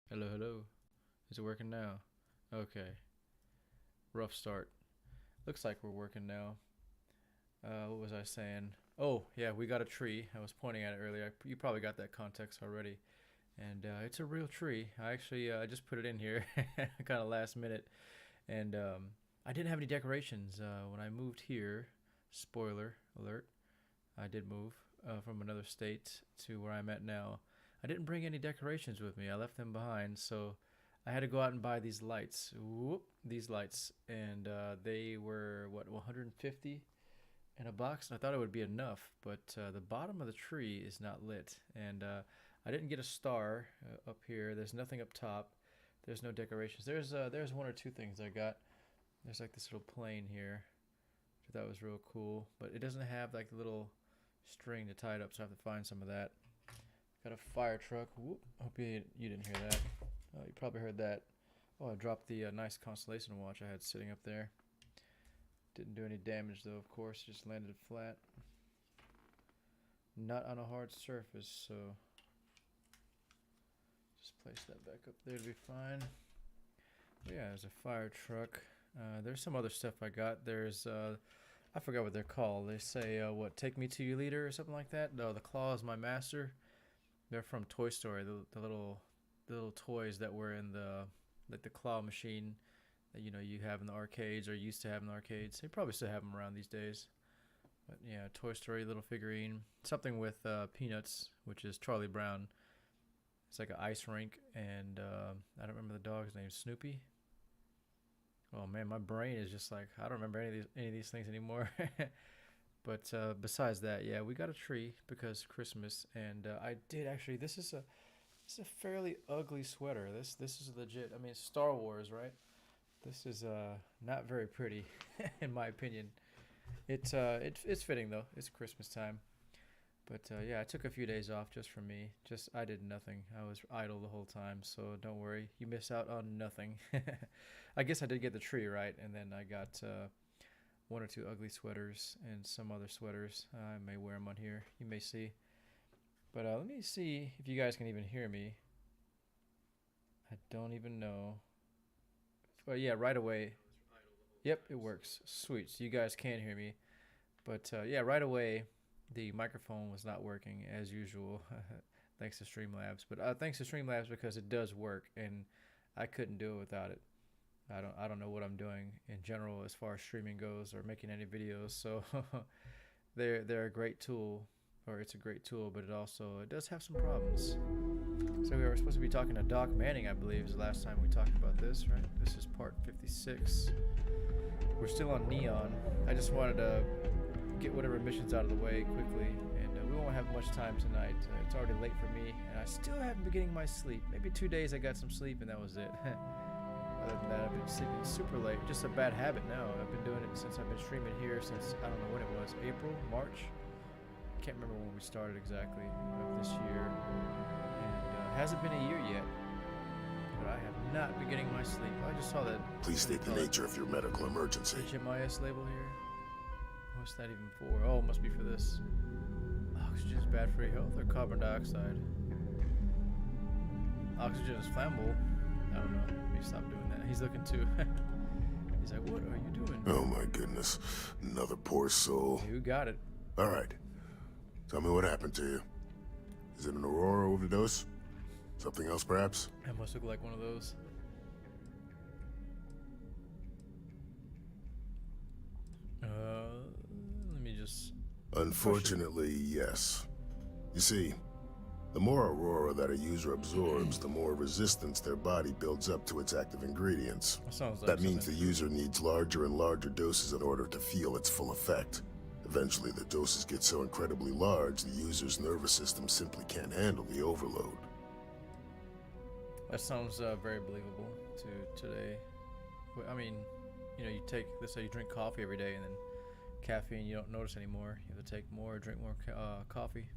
Hello, hello. Is it working now? Okay. Rough start. Looks like we're working now. What was I saying? Oh, yeah, we got a tree. I was pointing at it earlier. You probably got that context already. And it's a real tree. I just put it in here kind of last minute. And I didn't have any decorations when I moved here. Spoiler alert. I did move from another state to where I'm at now. I didn't bring any decorations with me. I left them behind, so I had to go out and buy these lights. Whoop, these lights, and they were what 150 in a box. And I thought it would be enough, but the bottom of the tree is not lit, and I didn't get a star up here. There's nothing up top. There's no decorations. There's one or two things I got. There's like this little plane here, which I thought was real cool, but it doesn't have like the little string to tie it up, so I have to find some of that. Got a fire truck. Whoop. Hope you didn't hear that. You probably heard that. Oh, I dropped the nice Constellation watch I had sitting up there. Didn't do any damage though, of course. Just landed flat. Not on a hard surface, so just place that back up there to be fine. But yeah, there's a fire truck. There's some other stuff I got. I forgot what they're called. They say, what, take me to your leader or something like that? No, the claw is my master. They're from Toy Story, the little toys that were in the like the claw machine that you have in the arcades or used to have in the arcades. They probably still have them around these days. But yeah, Toy Story little figurine, something with Peanuts, which is Charlie Brown. It's like an ice rink, and I don't remember the dog's name, Snoopy. Oh man, my brain is just like I don't remember any of these things anymore. But besides that, yeah, we got a tree because Christmas, and I did actually. This is a fairly ugly sweater. This is legit. I mean, it's Star Wars, right? This is not very pretty, in my opinion. It's fitting though. It's Christmas time. But yeah, I took a few days off just for me. Just I did nothing. I was idle the whole time, so don't worry. You miss out on nothing. I guess I did get the tree right, and then I got one or two ugly sweaters and some other sweaters. I may wear them on here. You may see. But let me see if you guys can even hear me. I don't even know. But yeah, right away. Yep, it works. Sweet. So you guys can hear me. But yeah, right away, the microphone was not working as usual. Thanks to Streamlabs. But thanks to Streamlabs because it does work, and I couldn't do it without it. I don't know what I'm doing in general as far as streaming goes or making any videos. So they're a great tool, or it's a great tool, but it does have some problems. So we were supposed to be talking to Doc Manning, I believe, is the last time we talked about this, right? This is part 56. We're still on Neon. I just wanted to get whatever missions out of the way quickly, and we won't have much time tonight. It's already late for me, and I still haven't been getting my sleep. Maybe 2 days I got some sleep, and that was it. Other than that, I've been sleeping super late. Just a bad habit now. I've been doing it since I've been streaming here since, I don't know when it was, April, March? Can't remember when we started exactly of this year. And hasn't been a year yet. But I have not been getting my sleep. I just saw that. Please state the nature of your medical emergency. HMIS label here. What's that even for? Oh, it must be for this. Oxygen is bad for your health or carbon dioxide? Oxygen is flammable. I don't know. Let me stop doing that. He's looking too. He's like, what are you doing? Oh my goodness. Another poor soul. You got it. Alright. Tell me what happened to you. Is it an Aurora overdose? Something else, perhaps? I must look like one of those. Let me just... Unfortunately, yes. You see, the more Aurora that a user absorbs, the more resistance their body builds up to its active ingredients. That means the user needs larger and larger doses in order to feel its full effect. Eventually, the doses get so incredibly large, the user's nervous system simply can't handle the overload. That sounds very believable to today. I mean, you take, let's say you drink coffee every day and then caffeine you don't notice anymore. You have to take more, drink more coffee.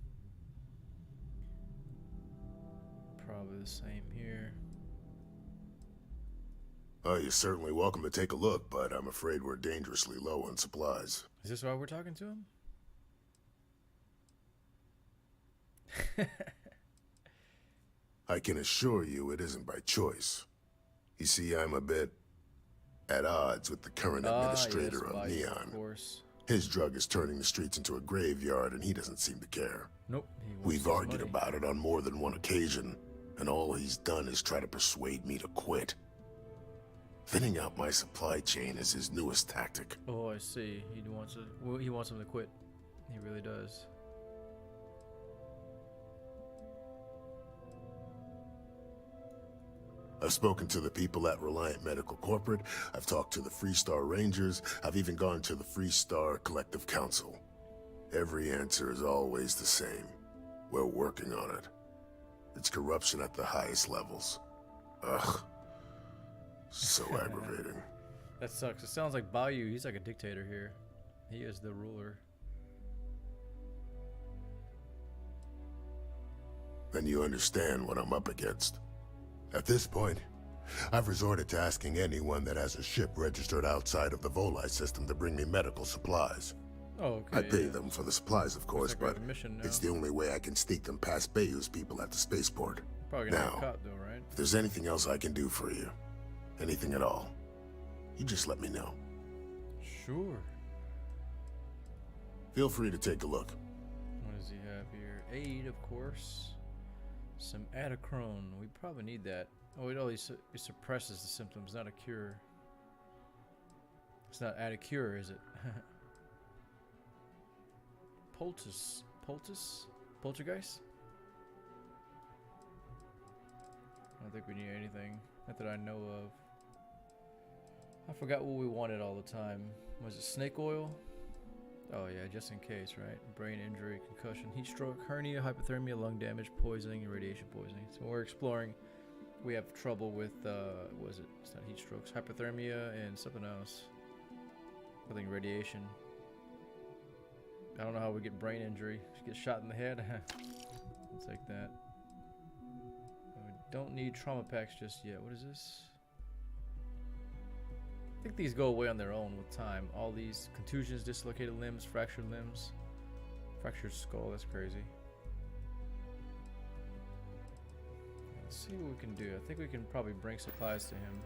Probably the same here. You're certainly welcome to take a look, but I'm afraid we're dangerously low on supplies. Is this why we're talking to him? I can assure you it isn't by choice. You see, I'm a bit at odds with the current administrator of Bayou, Neon. of course. His drug is turning the streets into a graveyard, and he doesn't seem to care. Nope. We've argued about it on more than one occasion, and all he's done is try to persuade me to quit. Thinning out my supply chain is his newest tactic. Oh, I see. He wants him to quit. He really does. I've spoken to the people at Reliant Medical Corporate, I've talked to the Freestar Rangers, I've even gone to the Freestar Collective Council. Every answer is always the same. We're working on it. It's corruption at the highest levels. Ugh. So aggravating. That sucks. It sounds like Bayou, he's like a dictator here. He is the ruler. Then you understand what I'm up against. At this point, I've resorted to asking anyone that has a ship registered outside of the Volii system to bring me medical supplies. Oh, okay. I pay them for the supplies, of course, like but mission it's the only way I can sneak them past Bayou's people at the spaceport. Probably gonna Now, get caught though, right? if there's anything else I can do for you, anything at all, you just let me know. Sure. Feel free to take a look. What does he have here? Aid, of course. Some Adachrone. We probably need that. Oh, it suppresses the symptoms, not a cure. It's not a cure, is it? Poltergeist? I don't think we need anything. Not that I know of. I forgot what we wanted all the time. Was it snake oil? Oh yeah, just in case, right? Brain injury, concussion, heat stroke, hernia, hypothermia, lung damage, poisoning, and radiation poisoning. So we're exploring. We have trouble with, what is it? It's not heat strokes, hypothermia, and something else. I think radiation. I don't know how we get brain injury. Just get shot in the head. I'll take that. We don't need trauma packs just yet. What is this? I think these go away on their own with time. All these contusions, dislocated limbs, fractured limbs, fractured skull. That's crazy. Let's see what we can do. I think we can probably bring supplies to him.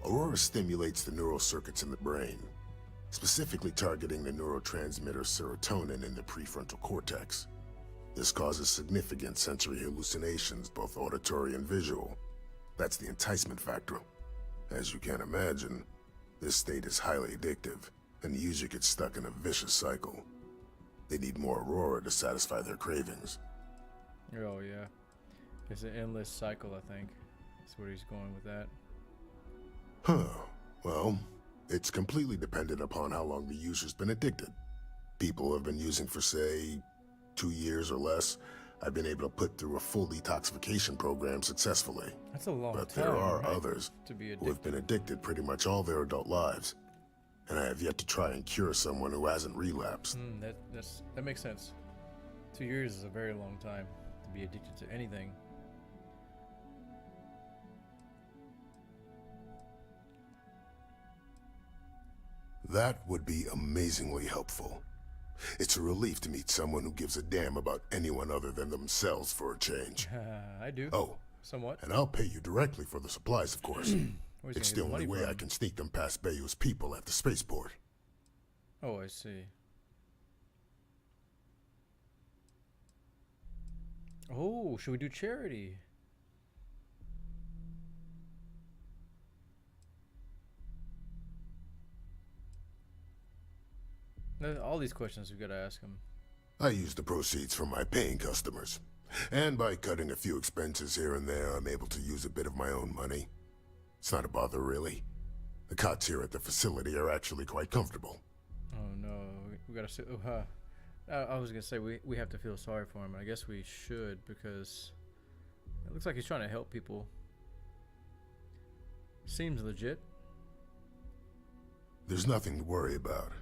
Aurora stimulates the neural circuits in the brain, specifically targeting the neurotransmitter serotonin in the prefrontal cortex. This causes significant sensory hallucinations, both auditory and visual. That's the enticement factor. As you can imagine, this state is highly addictive, and the user gets stuck in a vicious cycle. They need more Aurora to satisfy their cravings. Oh yeah, it's an endless cycle. I think that's where he's going with that. Huh. Well, it's completely dependent upon how long the user's been addicted. People have been using for, say, 2 years or less. I've been able to put through a full detoxification program successfully. That's a long time. But there are others who have been addicted pretty much all their adult lives. And I have yet to try and cure someone who hasn't relapsed. That makes sense. 2 years is a very long time to be addicted to anything. That would be amazingly helpful. It's a relief to meet someone who gives a damn about anyone other than themselves for a change. I do. Oh, somewhat. And I'll pay you directly for the supplies, of course. It's the only way I can sneak them past Bayou's people at the spaceport. Oh, I see. Oh, should we do charity? All these questions we've got to ask him. I use the proceeds from my paying customers. And by cutting a few expenses here and there, I'm able to use a bit of my own money. It's not a bother, really. The cots here at the facility are actually quite comfortable. Oh, no. We got to... I was going to say, we have to feel sorry for him. I guess we should, because it looks like he's trying to help people. Seems legit. There's nothing to worry about.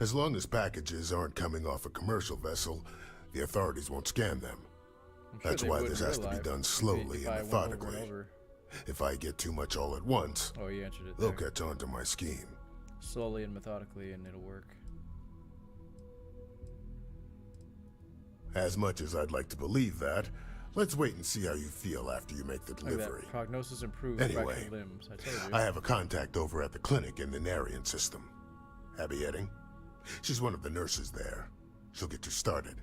As long as packages aren't coming off a commercial vessel, the authorities won't scan them. Sure that's why this has to be done slowly and methodically. If I get too much all at once, they'll catch on to my scheme. Slowly and methodically, and it'll work. As much as I'd like to believe that, let's wait and see how you feel after you make the delivery. Prognosis improved. Anyway, limbs. I told you. I have a contact over at the clinic in the Narian system. Abby Edding? She's one of the nurses there. She'll get you started.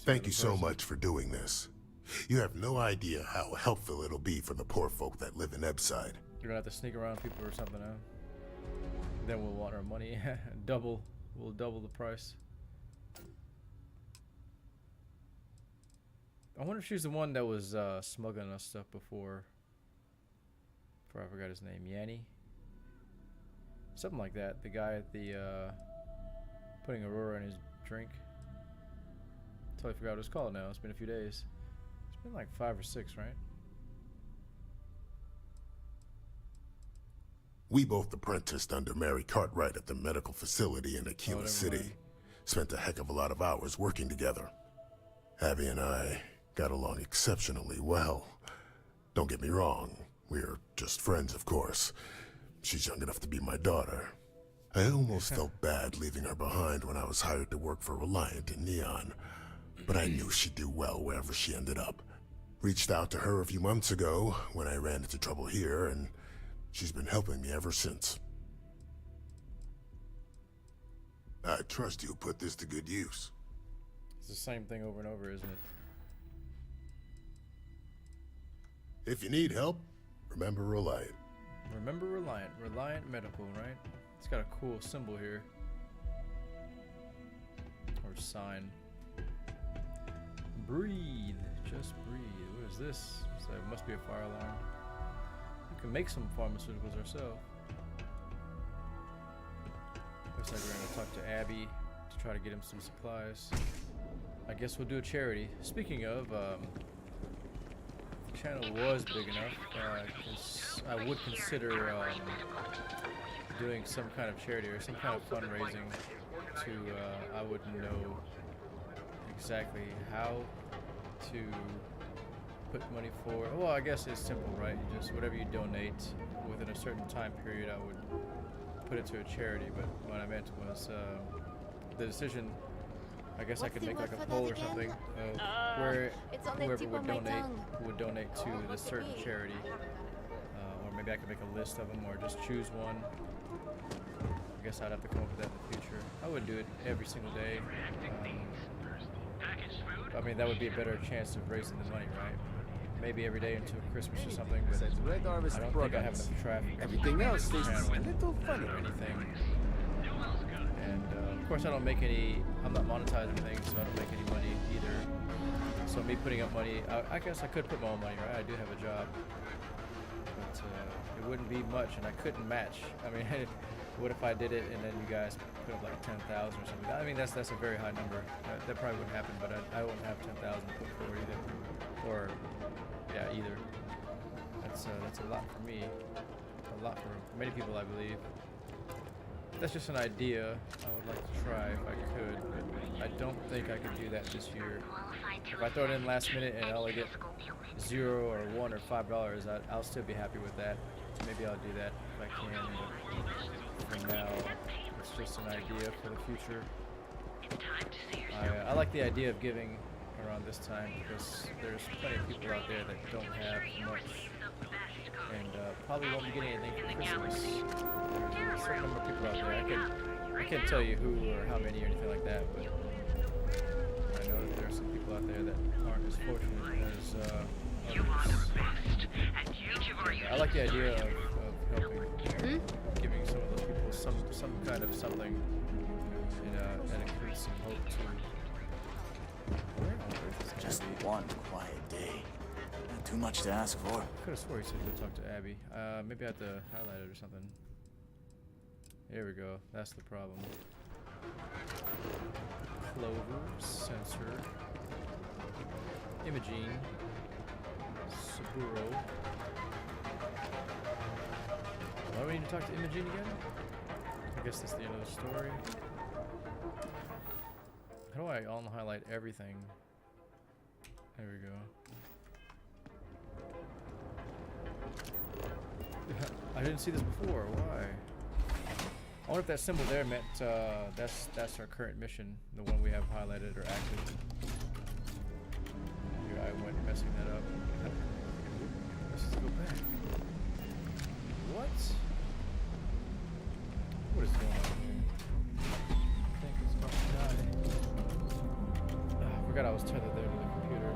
Thank you so much for doing this. You have no idea how helpful it'll be for the poor folk that live in Ebside. You're gonna have to sneak around people or something, huh? Then we'll want our money. We'll double the price. I wonder if she's the one that was smuggling us stuff before. I forgot his name. Yanni? Something like that. The guy at the putting Aurora in his drink. Totally forgot what it's called now. It's been a few days. It's been like 5 or 6, right? We both apprenticed under Mary Cartwright at the medical facility in Aquila City. Spent a heck of a lot of hours working together. Abby and I got along exceptionally well. Don't get me wrong, we're just friends, of course. She's young enough to be my daughter. I almost felt bad leaving her behind when I was hired to work for Reliant in Neon, but I knew she'd do well wherever she ended up. Reached out to her a few months ago when I ran into trouble here, and she's been helping me ever since. I trust you'll put this to good use. It's the same thing over and over, isn't it? If you need help, remember Reliant. Remember Reliant. Reliant Medical, right? It's got a cool symbol here. Or sign. Breathe. Just breathe. What is this? So it must be a fire alarm. We can make some pharmaceuticals ourselves. Looks like we're going to talk to Abby to try to get him some supplies. I guess we'll do a charity. Speaking of, the channel was big enough. I would consider doing some kind of charity or some kind of fundraising to, I wouldn't know exactly how to put money for. Well, I guess it's simple, right? You just, whatever you donate within a certain time period, I would put it to a charity. But what I meant was the decision. I guess I could make like a poll or something of where whoever would donate to the certain charity, or maybe I could make a list of them, or just choose one. I guess I'd have to come up with that in the future. I wouldn't do it every single day. I mean, that would be a better chance of raising the money, right? Maybe every day until Christmas or something, but I don't think I have enough traffic. Everything else is a little funny or anything. And of course, I don't make any. I'm not monetizing anything, so I don't make any money either. So me putting up money, I guess I could put my own money, right? I do have a job, but it wouldn't be much, and I couldn't match. I mean, what if I did it and then you guys put up like 10,000 or something? I mean, that's a very high number. That probably wouldn't happen, but I wouldn't have 10,000 to put forward either, or yeah, either. That's a lot for me. A lot for many people, I believe. That's just an idea I would like to try if I could, but I don't think I could do that this year. If I throw it in last minute and I only get $0 or $1 or $5, I'll still be happy with that. Maybe I'll do that if I can, but for now, it's just an idea for the future. I like the idea of giving around this time because there's plenty of people out there that don't have much and probably won't be getting anything for Christmas. There's a certain number of people out there. I can't tell you who or how many or anything like that, but I know that there are some people out there that aren't as fortunate as others. I like the idea of helping, giving some of those people some kind of something, that includes some hope to. Just one quiet day. Not too much to ask for. I could have swore he said go talk to Abby. Maybe I have to highlight it or something. There we go. That's the problem. Clover, sensor, Imogene, Saburo. Why do we need to talk to Imogene again? I guess that's the end of the story. How do I on-highlight everything? There we go. I didn't see this before. Why? I wonder if that symbol there meant that's our current mission, the one we have highlighted or active. messing that up. Let's just go back. What? What is going on here? I think it's about to die. I forgot I was tethered there to the computer.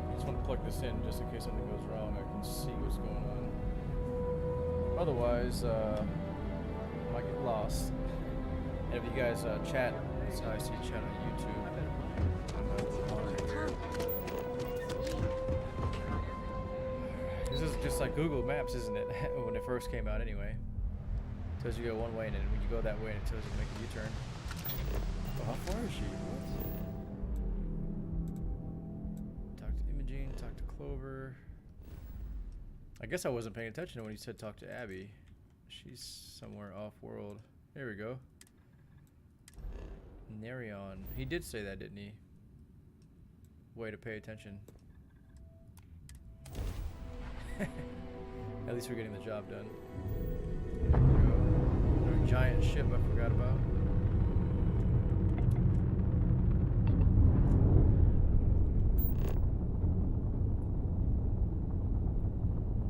I just want to plug this in just in case something goes wrong. I can see what's going on. Otherwise, I might get lost. And if you guys chat, that's how I see chat on YouTube. This is just like Google Maps, isn't it? When it first came out, anyway. It tells you go one way, and then when you go that way, it tells you to make a U-turn. Oh, how far is she? What? Talk to Imogene, talk to Clover. I guess I wasn't paying attention when he said talk to Abby. She's somewhere off-world. There we go. Nerion. He did say that, didn't he? Way to pay attention. At least we're getting the job done. There we go. Another giant ship I forgot about.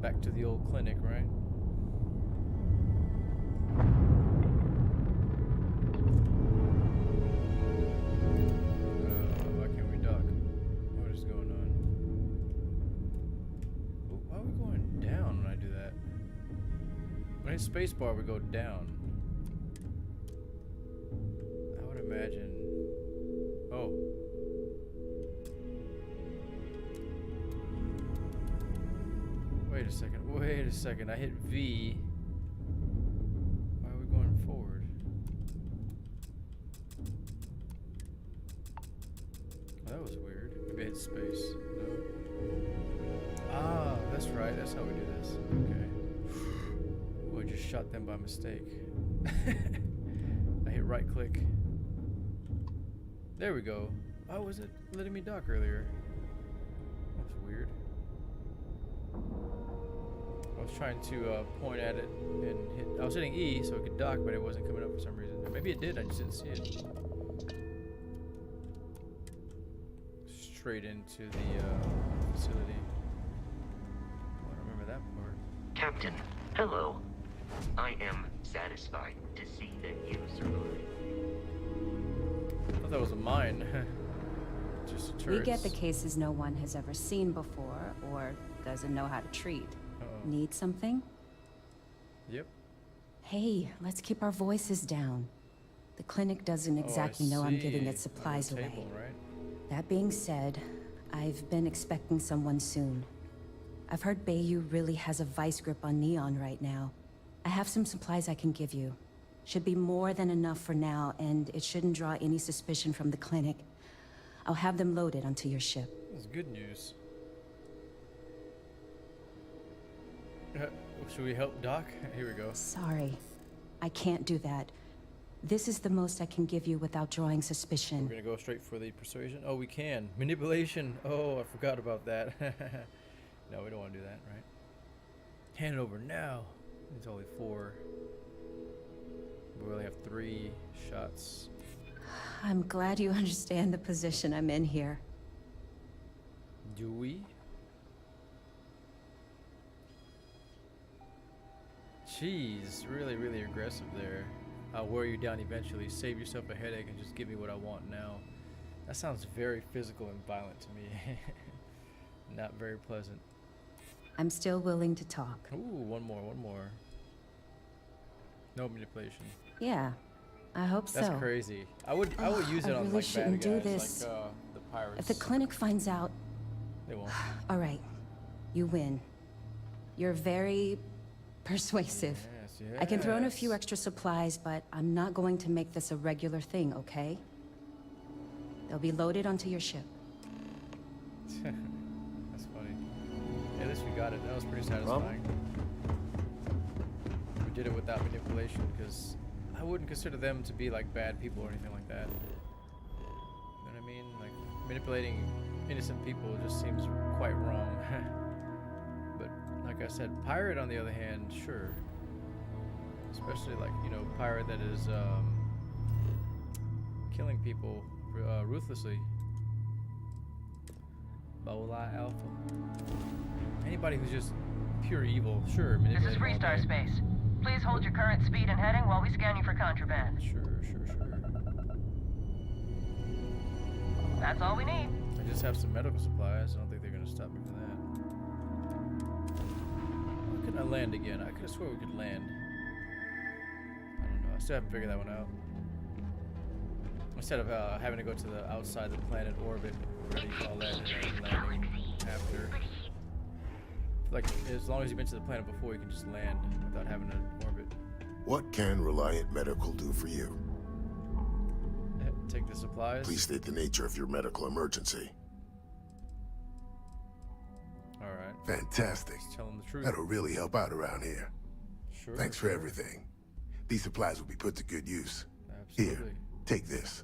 Back to the old clinic, right? Why can't we dock? What is going on? Oh, why are we going down when I do that? When I hit spacebar, we go down. I would imagine. Oh. Wait a second. Wait a second. I hit V. Why are we going forward? That was weird. Maybe I hit space. No. Ah, that's right. That's how we do this. Okay. Ooh, I just shot them by mistake. I hit right click. There we go. Why was it letting me dock earlier? That's weird. I was trying to point at it and hit. I was hitting E so it could dock, but it wasn't coming up for some reason. Or maybe it did. I just didn't see it. Straight into the facility. I don't remember that part. Captain, hello. I am satisfied to see that you survived. I thought that was a mine. Just a turret. We get the cases no one has ever seen before or doesn't know how to treat. Need something? Yep. Hey, let's keep our voices down. The clinic doesn't exactly know I'm giving its supplies away. Table, right? That being said, I've been expecting someone soon. I've heard Bayou really has a vice grip on Neon right now. I have some supplies I can give you. Should be more than enough for now, and it shouldn't draw any suspicion from the clinic. I'll have them loaded onto your ship. That's good news. Should we help Doc? Here we go. Sorry. I can't do that. This is the most I can give you without drawing suspicion. We're gonna go straight for the persuasion? Oh, we can. Manipulation. Oh, I forgot about that. No, we don't want to do that, right? Hand it over now. It's only 4. We only have 3 shots. I'm glad you understand the position I'm in here. Do we? Jeez, really, really aggressive there. I'll wear you down eventually. Save yourself a headache and just give me what I want now. That sounds very physical and violent to me. Not very pleasant. I'm still willing to talk. Ooh, one more. No manipulation. Yeah, I hope so. That's crazy. I would use it I on really like shouldn't bad guys, do this. like the pirates. If the clinic finds out... They won't. All right, you win. You're very persuasive. Yes. I can throw in a few extra supplies, but I'm not going to make this a regular thing, okay? They'll be loaded onto your ship. That's funny. At least we got it. That was pretty satisfying. We did it without manipulation because I wouldn't consider them to be like bad people or anything like that. You know what I mean? Like manipulating innocent people just seems quite wrong. But like I said, pirate on the other hand, sure. Especially like, you know, pirate that is killing people ruthlessly. Ebola Alpha. Anybody who's just pure evil, sure. This is Freestar Space. Please hold your current speed and heading while we scan you for contraband. Sure. That's all we need. I just have some medical supplies. I don't think they're gonna stop me for that. Why couldn't I land again? I could have swore we could land. I don't know. I still haven't figured that one out. Instead of having to go to the outside the planet orbit, whatever you call that, and then landing after. Like, as long as you've been to the planet before, you can just land without having to orbit. What can Reliant Medical do for you? Take the supplies. Please state the nature of your medical emergency. Alright. Fantastic. Just tell them the truth. That'll really help out around here. Sure. Thanks for everything. These supplies will be put to good use. Absolutely. Here, take this.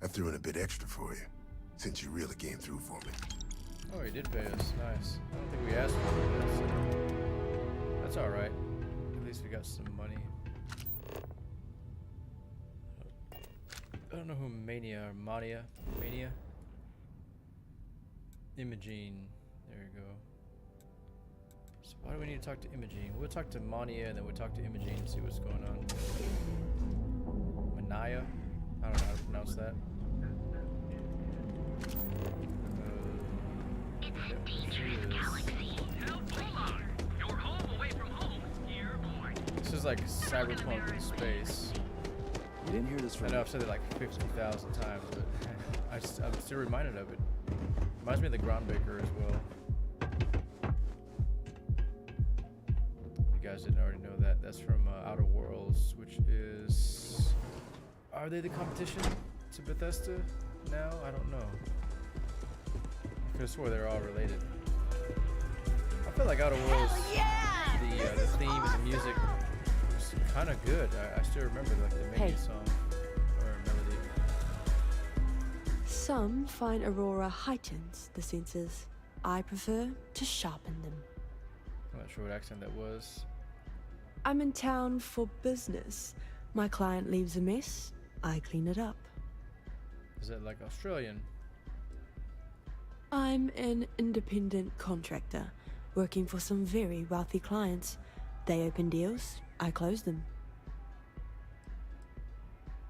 I threw in a bit extra for you, since you really came through for me. Oh, he did pay us. Nice. I don't think we asked for it, so that's alright. At least we got some money. I don't know who Mania or Mania. Imogene. There you go. So why do we need to talk to Imogene? We'll talk to Mania and then we'll talk to Imogene and see what's going on. Mania? I don't know how to pronounce that. It's a dangerous galaxy. You're home away from home, dear boy. This is like cyberpunk in space. You didn't hear this I from know I've said it like 50,000 times, but I'm still reminded of it. Reminds me of the Groundbreaker as well. You guys didn't already know that. That's from Outer Worlds, which is... Are they the competition to Bethesda now? I don't know. I could have swore they're all related. I feel like Outer Worlds, the theme and the music was kind of good. I still remember like the Mania song or melody. Some find Aurora heightens the senses. I prefer to sharpen them. I'm not sure what accent that was. I'm in town for business. My client leaves a mess, I clean it up. Is that like Australian? I'm an independent contractor, working for some very wealthy clients. They open deals, I close them.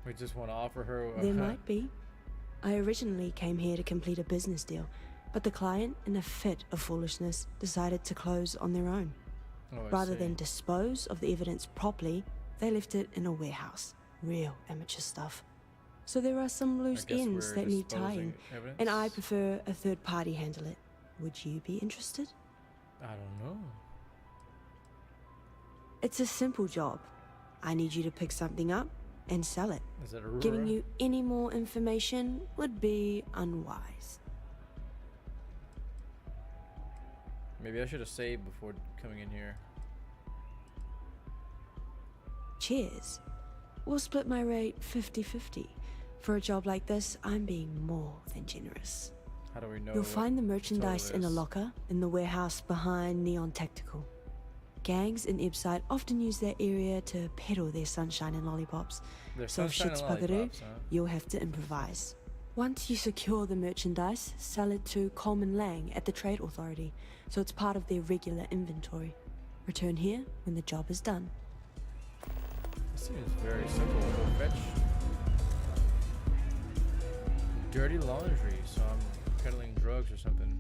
We just want to offer her. There might be. I originally came here to complete a business deal, but the client, in a fit of foolishness, decided to close on their own. Oh, I Rather see. than dispose of the evidence properly, they left it in a warehouse. Real amateur stuff. So there are some loose I guess ends we're that need disposing tying, evidence? and I prefer a third party handle it. Would you be interested? I don't know. It's a simple job. I need you to pick something up and sell it. Is that Aurora? Giving you any more information would be unwise. Maybe I should have saved before coming in here. Cheers. We'll split my rate 50-50. For a job like this, I'm being more than generous. How do we know? You'll what find the merchandise in a is? locker in the warehouse behind Neon Tactical. Gangs in Ibside often use that area to peddle their sunshine and lollipops. Their So if sunshine shit's and buckaroo, lollipops, huh? you'll have to improvise. Once you secure the merchandise, sell it to Coleman Lang at the Trade Authority, so it's part of their regular inventory. Return here when the job is done. This seems very simple. Go fetch dirty laundry, so I'm peddling drugs or something.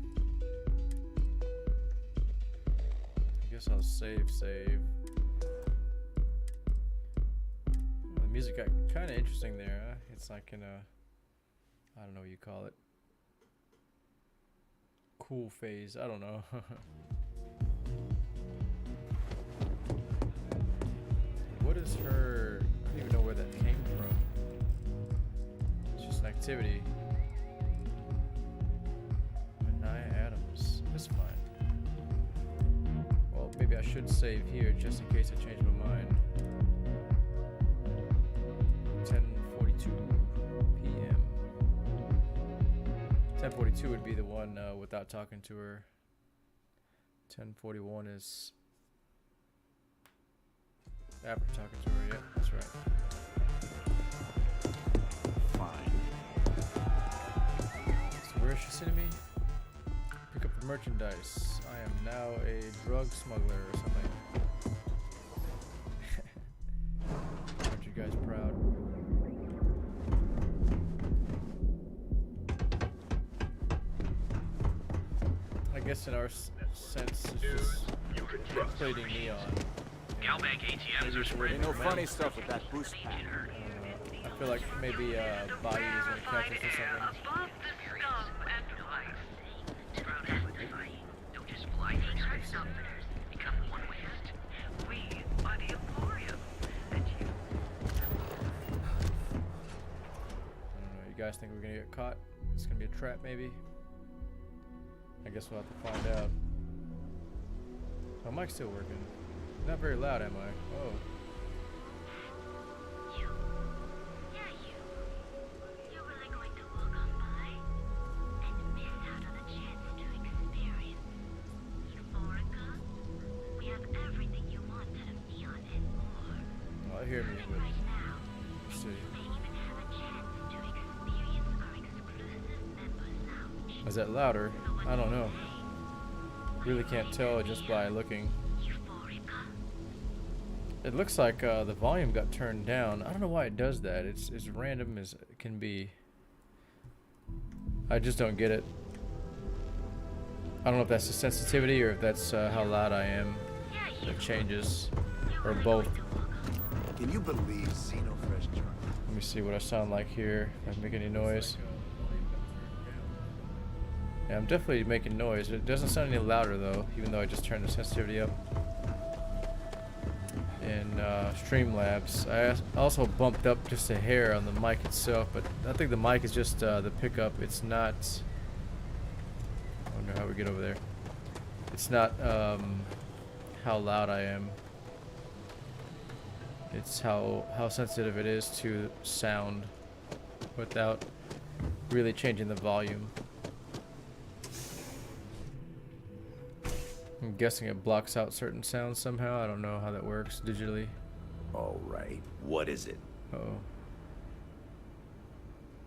I guess I'll save. Well, the music got kind of interesting there. Huh? It's like in a, I don't know what you call it. Cool phase. I don't know. What is her? I don't even know where that came from. It's just an activity. Naya Adams. That's fine. Well, maybe I should save here just in case I change my mind. 10:42 p.m. 10:42 would be the one without talking to her. 10:41 is after talking to her. Yeah, that's right. Fine. So where is she sending me? merchandise. I am now a drug smuggler or something. Aren't you guys proud? I guess in our sense, it's just inflating neon. Galbank ATMs are spreading. Ain't no funny stuff with that boost pack. I feel like maybe body is gonna catch us or something. Above the scum and vice. Stroud has the device. Don't just fly these red outfitters. Become one with. We are the Emporium. And you. I don't know. You guys think we're gonna get caught? It's gonna be a trap, maybe. I guess we'll have to find out. My mic's still working. Not very loud, am I? Oh. You. Yeah, you. You're really going to walk on by and miss out on a chance to experience Euphorica. We have everything you want out of neon and more. Well, I hear me, but Right now, let's see. you may even have a chance to experience our exclusive member lounge. Is that louder? I don't know. Really can't tell just by looking. It looks like the volume got turned down. I don't know why it does that. It's as random as it can be. I just don't get it. I don't know if that's the sensitivity or if that's how loud I am. It changes, or both. Can you believe Xenofresh Journal? Let me see what I sound like here. If I make any noise. Yeah, I'm definitely making noise. It doesn't sound any louder though, even though I just turned the sensitivity up. In Streamlabs, I also bumped up just a hair on the mic itself, but I think the mic is just the pickup. It's not. I wonder how we get over there. It's not how loud I am. It's how sensitive it is to sound without really changing the volume. I'm guessing it blocks out certain sounds somehow. I don't know how that works digitally. All right. What is it? Uh oh.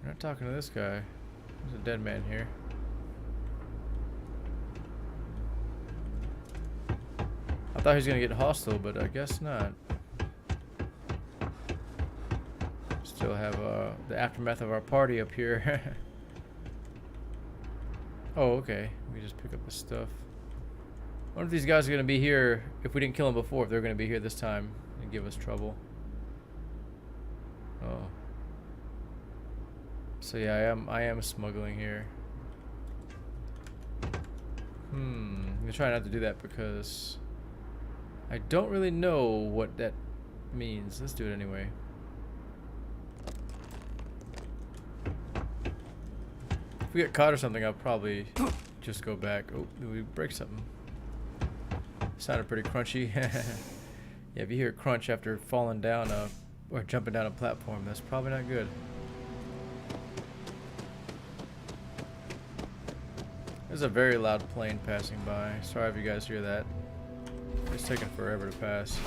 We're not talking to this guy. There's a dead man here. I thought he was gonna get hostile, but I guess not. Still have the aftermath of our party up here. Oh, okay. We just pick up the stuff. I wonder if these guys are gonna be here if we didn't kill them before. If they're gonna be here this time and give us trouble. Oh. So yeah, I am smuggling here. I'm gonna try not to do that because I don't really know what that means. Let's do it anyway. If we get caught or something, I'll probably just go back. Oh, did we break something? Sounded pretty crunchy. Yeah, if you hear crunch after falling down or jumping down a platform, that's probably not good. There's a very loud plane passing by. Sorry if you guys hear that. It's taking forever to pass.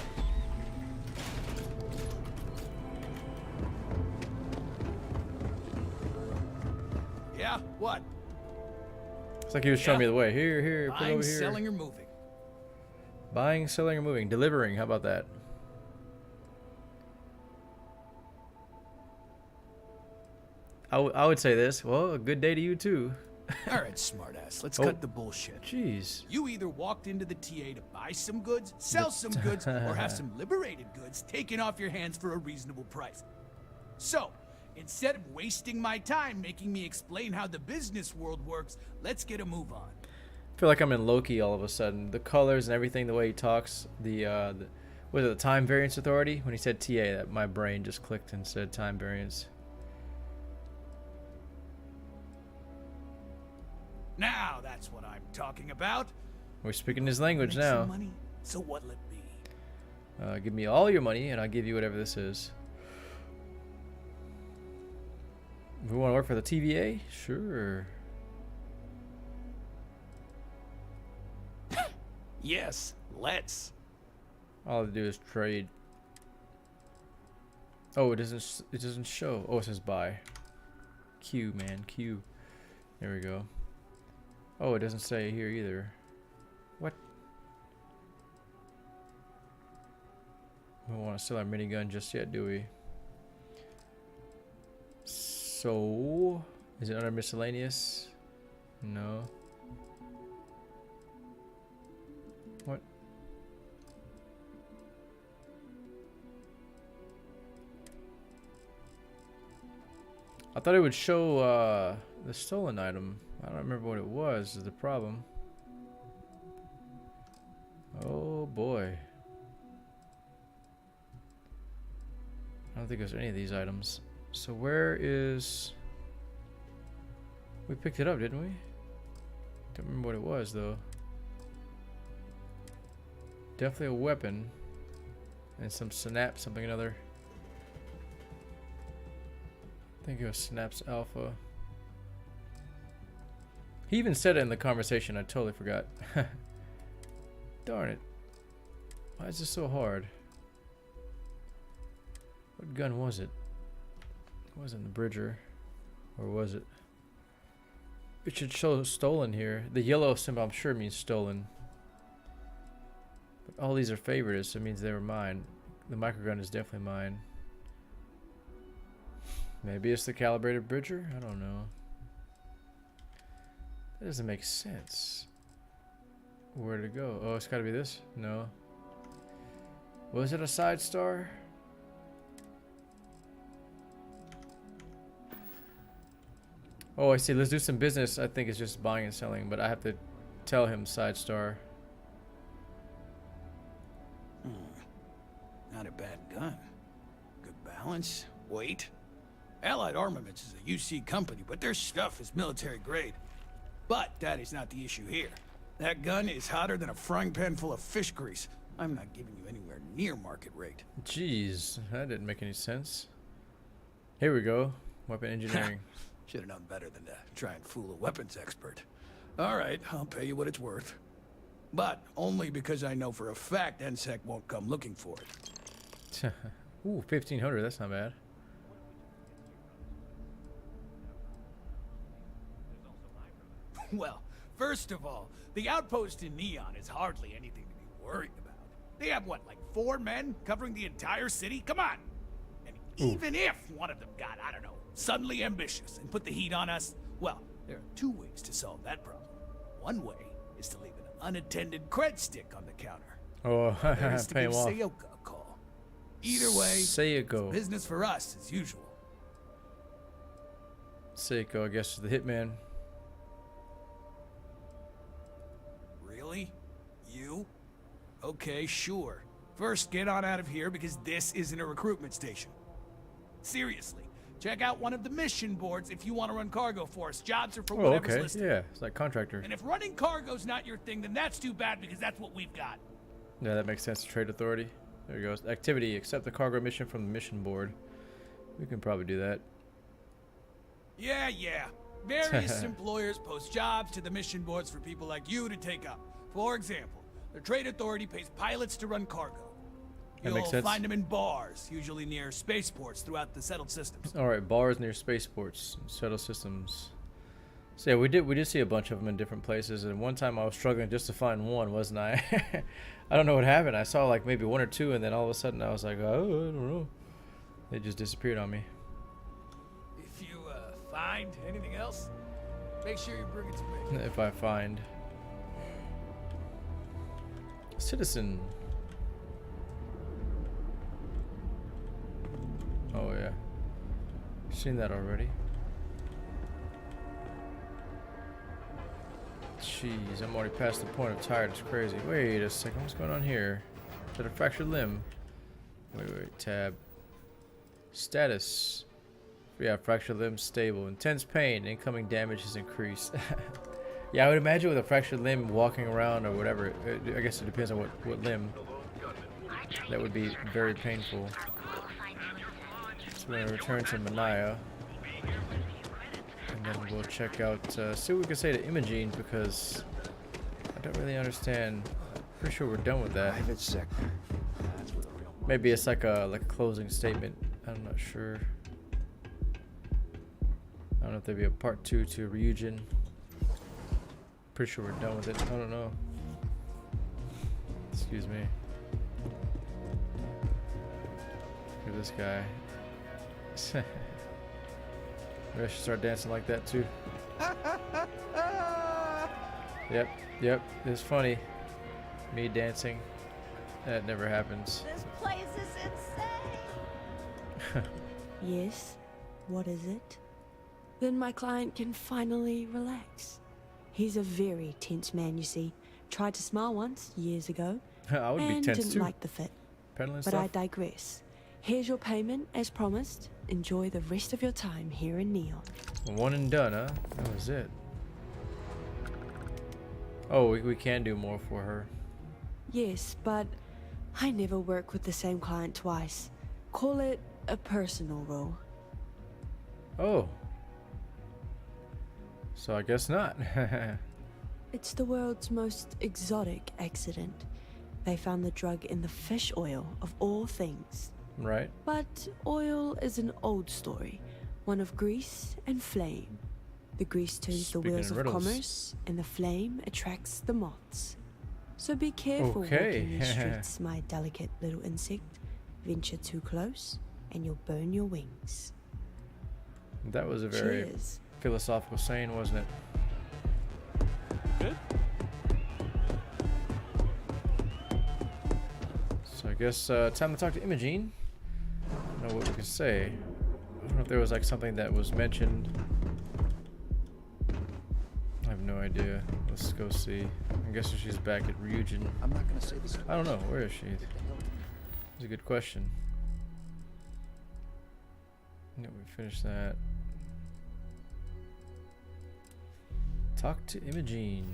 Yeah, what? It's like he was showing me the way. Here, put Buying, over here. selling, or moving? Buying, selling, or moving. Delivering, how about that? I would say this. Well, a good day to you too. All right, smartass. Let's Oh. cut the bullshit. Jeez. You either walked into the TA to buy some goods, sell some goods, or have some liberated goods taken off your hands for a reasonable price. So, instead of wasting my time making me explain how the business world works, let's get a move on. I feel like I'm in Loki all of a sudden. The colors and everything, the way he talks, was it the Time Variance Authority? When he said TA, that my brain just clicked and said Time Variance. Now that's what I'm talking about. We're speaking his language Make now. some money, so what'll it be? Give me all your money and I'll give you whatever this is. We want to work for the TVA? Sure. Yes, let's. All I have to do is trade. Oh, it doesn't show. Oh, it says buy. Q, man, Q. There we go. Oh, it doesn't say here either. What? We don't want to sell our minigun just yet, do we? So, is it under miscellaneous? No. What? I thought it would show the stolen item. I don't remember what it was, is the problem. Oh boy. I don't think there's any of these items. So where is... We picked it up, didn't we? Don't remember what it was though. Definitely a weapon. And some synapse, something another. I think it was Synapse Alpha. He even said it in the conversation. I totally forgot. Darn it. Why is this so hard? What gun was it? It wasn't the Bridger. Or was it? It should show stolen here. The yellow symbol I'm sure means stolen. But all these are favorites, so it means they were mine. The microgun is definitely mine. Maybe it's the calibrated Bridger? I don't know. That doesn't make sense. Where to go? Oh, it's gotta be this? No. Was it a side star? Oh, I see. Let's do some business. I think it's just buying and selling, but I have to tell him side star. Not a bad gun. Good balance, weight. Allied Armaments is a UC company, but their stuff is military grade. But that is not the issue here. That gun is hotter than a frying pan full of fish grease. I'm not giving you anywhere near market rate. Jeez, that didn't make any sense. Here we go. Weapon engineering. Should have known better than to try and fool a weapons expert. All right, I'll pay you what it's worth. But only because I know for a fact NSEC won't come looking for it. Ooh, 1,500. That's not bad. Well, first of all, the outpost in Neon is hardly anything to be worried about. They have, what, like 4 men covering the entire city? Come on! And even if one of them got, I don't know, suddenly ambitious and put the heat on us, well, there are 2 ways to solve that problem. One way is to leave an unattended cred stick on the counter. Oh, there is to pay give him off. Seoka a call. Either way, Seiko. it's business for us as usual. Seiko, I guess, is the hitman. Really? You? Okay, sure. First, get on out of here because this isn't a recruitment station. Seriously, check out one of the mission boards if you want to run cargo for us. Jobs are for Oh, whatever's okay. listed. Yeah, it's like contractor. And if running cargo's not your thing, then that's too bad because that's what we've got. Yeah, that makes sense. Trade authority. There you go. Activity. Accept the cargo mission from the mission board. We can probably do that. Yeah. Various employers post jobs to the mission boards for people like you to take up. For example, the trade authority pays pilots to run cargo. That makes sense. You'll find them in bars, usually near spaceports throughout the settled systems. All right, bars near spaceports, shuttle systems. So yeah, we did see a bunch of them in different places, and one time I was struggling just to find one, wasn't I? I don't know what happened. I saw like maybe 1 or 2, and then all of a sudden I was like, oh, I don't know. They just disappeared on me. If you find anything else, make sure you bring it to me. If I find citizen. Oh yeah, seen that already. Jeez, I'm already past the point of tired. It's crazy. Wait a second, what's going on here? Is that a fractured limb? Wait, tab. Status. Yeah, fractured limb stable. Intense pain. Incoming damage is increased. Yeah, I would imagine with a fractured limb walking around or whatever. I guess it depends on what limb. That would be very painful. So we're going to return to Manaya. And then we'll check out, see what we can say to Imogene, because I don't really understand. Pretty sure we're done with that. Private sector. Maybe it's like a closing statement. I'm not sure. I don't know if there'd be a part 2 to Ryujin. Pretty pretty sure we're done with it. I don't know. Excuse me. Look at this guy. Maybe I should start dancing like that too. Yep, it's funny. Me dancing. That never happens. This place is insane. Yes? What is it? Then my client can finally relax. He's a very tense man, you see. Tried to smile once, years ago. I would be and tense didn't too. like the fit. Peddling But I stuff. digress. Here's your payment, as promised. Enjoy the rest of your time here in Neon. One and done, huh? That was it. Oh, we can do more for her. Yes, but I never work with the same client twice. Call it a personal rule. Oh. So I guess not. It's the world's most exotic accident. They found the drug in the fish oil, of all things. Right. But oil is an old story, one of grease and flame. The grease turns Speaking the wheels in of riddles. commerce, and the flame attracts the moths. So be careful Okay. walking the streets, my delicate little insect. Venture too close, and you'll burn your wings. That was a very Cheers. philosophical saying, wasn't it? Good? So I guess time to talk to Imogene. I don't know what we can say. I don't know if there was like something that was mentioned. I have no idea. Let's go see. I'm guessing she's back at Ryujin. I'm not gonna say this. I don't know. Where is she? That's a good question. Yeah, we finished that. Talk to Imogene.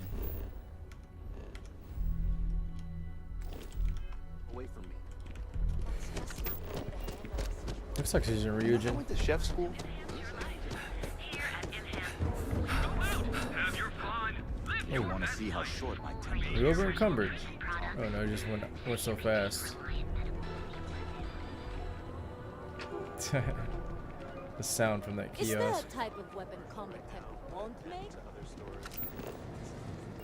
Away from me. Looks like she's in I Ryujin. went to chef school. They want to see how short my temper Are you over encumbered? Oh no, it just went so fast. The sound from that Is there kiosk. a type of weapon combat tech won't make?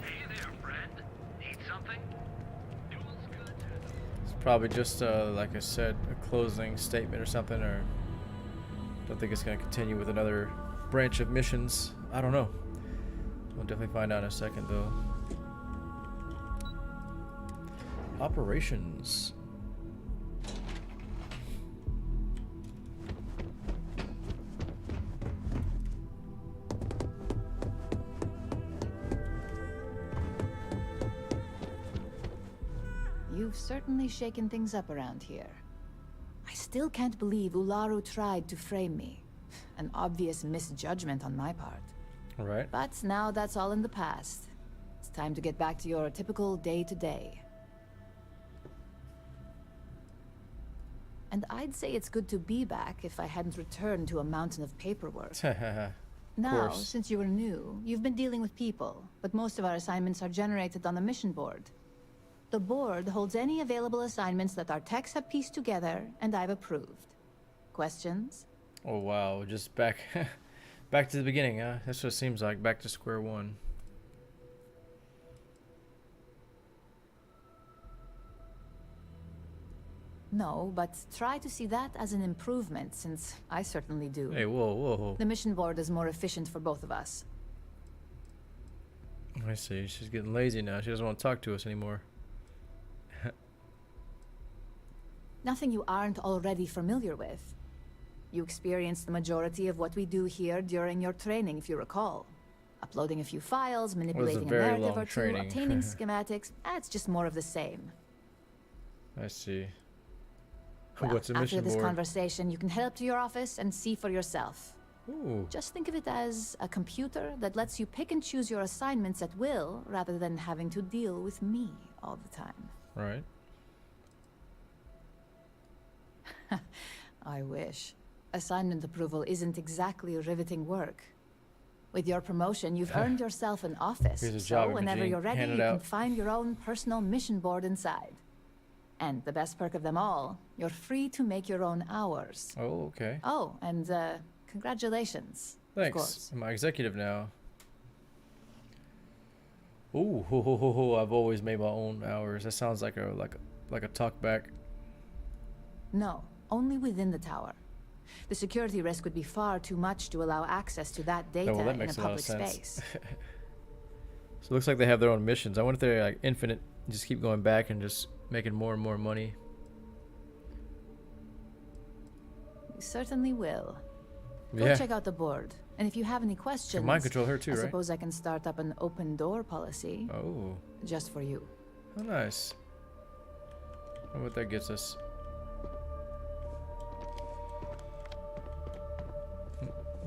Hey there, friend. Need something? Duel's good. It's probably just like I said, a closing statement or something, or don't think it's gonna continue with another branch of missions. I don't know. We'll definitely find out in a second though. Operations. You've certainly shaken things up around here. I still can't believe Ularu tried to frame me. An obvious misjudgment on my part. All right. But now that's all in the past. It's time to get back to your typical day-to-day. And I'd say it's good to be back if I hadn't returned to a mountain of paperwork. Now, course. since you were new, you've been dealing with people, but most of our assignments are generated on the mission board. The board holds any available assignments that our techs have pieced together, and I've approved. Questions? Oh wow, just back back to the beginning, huh? That's what it seems like, back to square one. No, but try to see that as an improvement, since I certainly do. Hey, whoa. The mission board is more efficient for both of us. I see. She's getting lazy now. She doesn't want to talk to us anymore. Nothing you aren't already familiar with. You experienced the majority of what we do here during your training, if you recall. Uploading a few files, manipulating a very narrative long or two, training. obtaining schematics. It's just more of the same. I see. Well, What's a after mission this board? conversation, you can head up to your office and see for yourself. Ooh. Just think of it as a computer that lets you pick and choose your assignments at will, rather than having to deal with me all the time. Right. I wish. Assignment approval isn't exactly riveting work. With your promotion, you've earned yourself an office, Here's a so job, whenever Imogene. you're ready, Hand it you can out. find your own personal mission board inside. And the best perk of them all, you're free to make your own hours. Oh, okay. Oh, and congratulations. Of Thanks. course. I'm my executive now. Ooh, I've always made my own hours. That sounds like a talk back. No, only within the tower. The security risk would be far too much to allow access to that data Oh, well, that in a makes a lot of public sense. space. So it looks like they have their own missions. I wonder if they're like infinite, just keep going back and just making more and more money. You certainly will. Go Yeah. check out the board. And if you have any questions, Can mind control her too, I right? suppose I can start up an open door policy. Oh. Just for you. Oh, nice. I wonder what that gets us.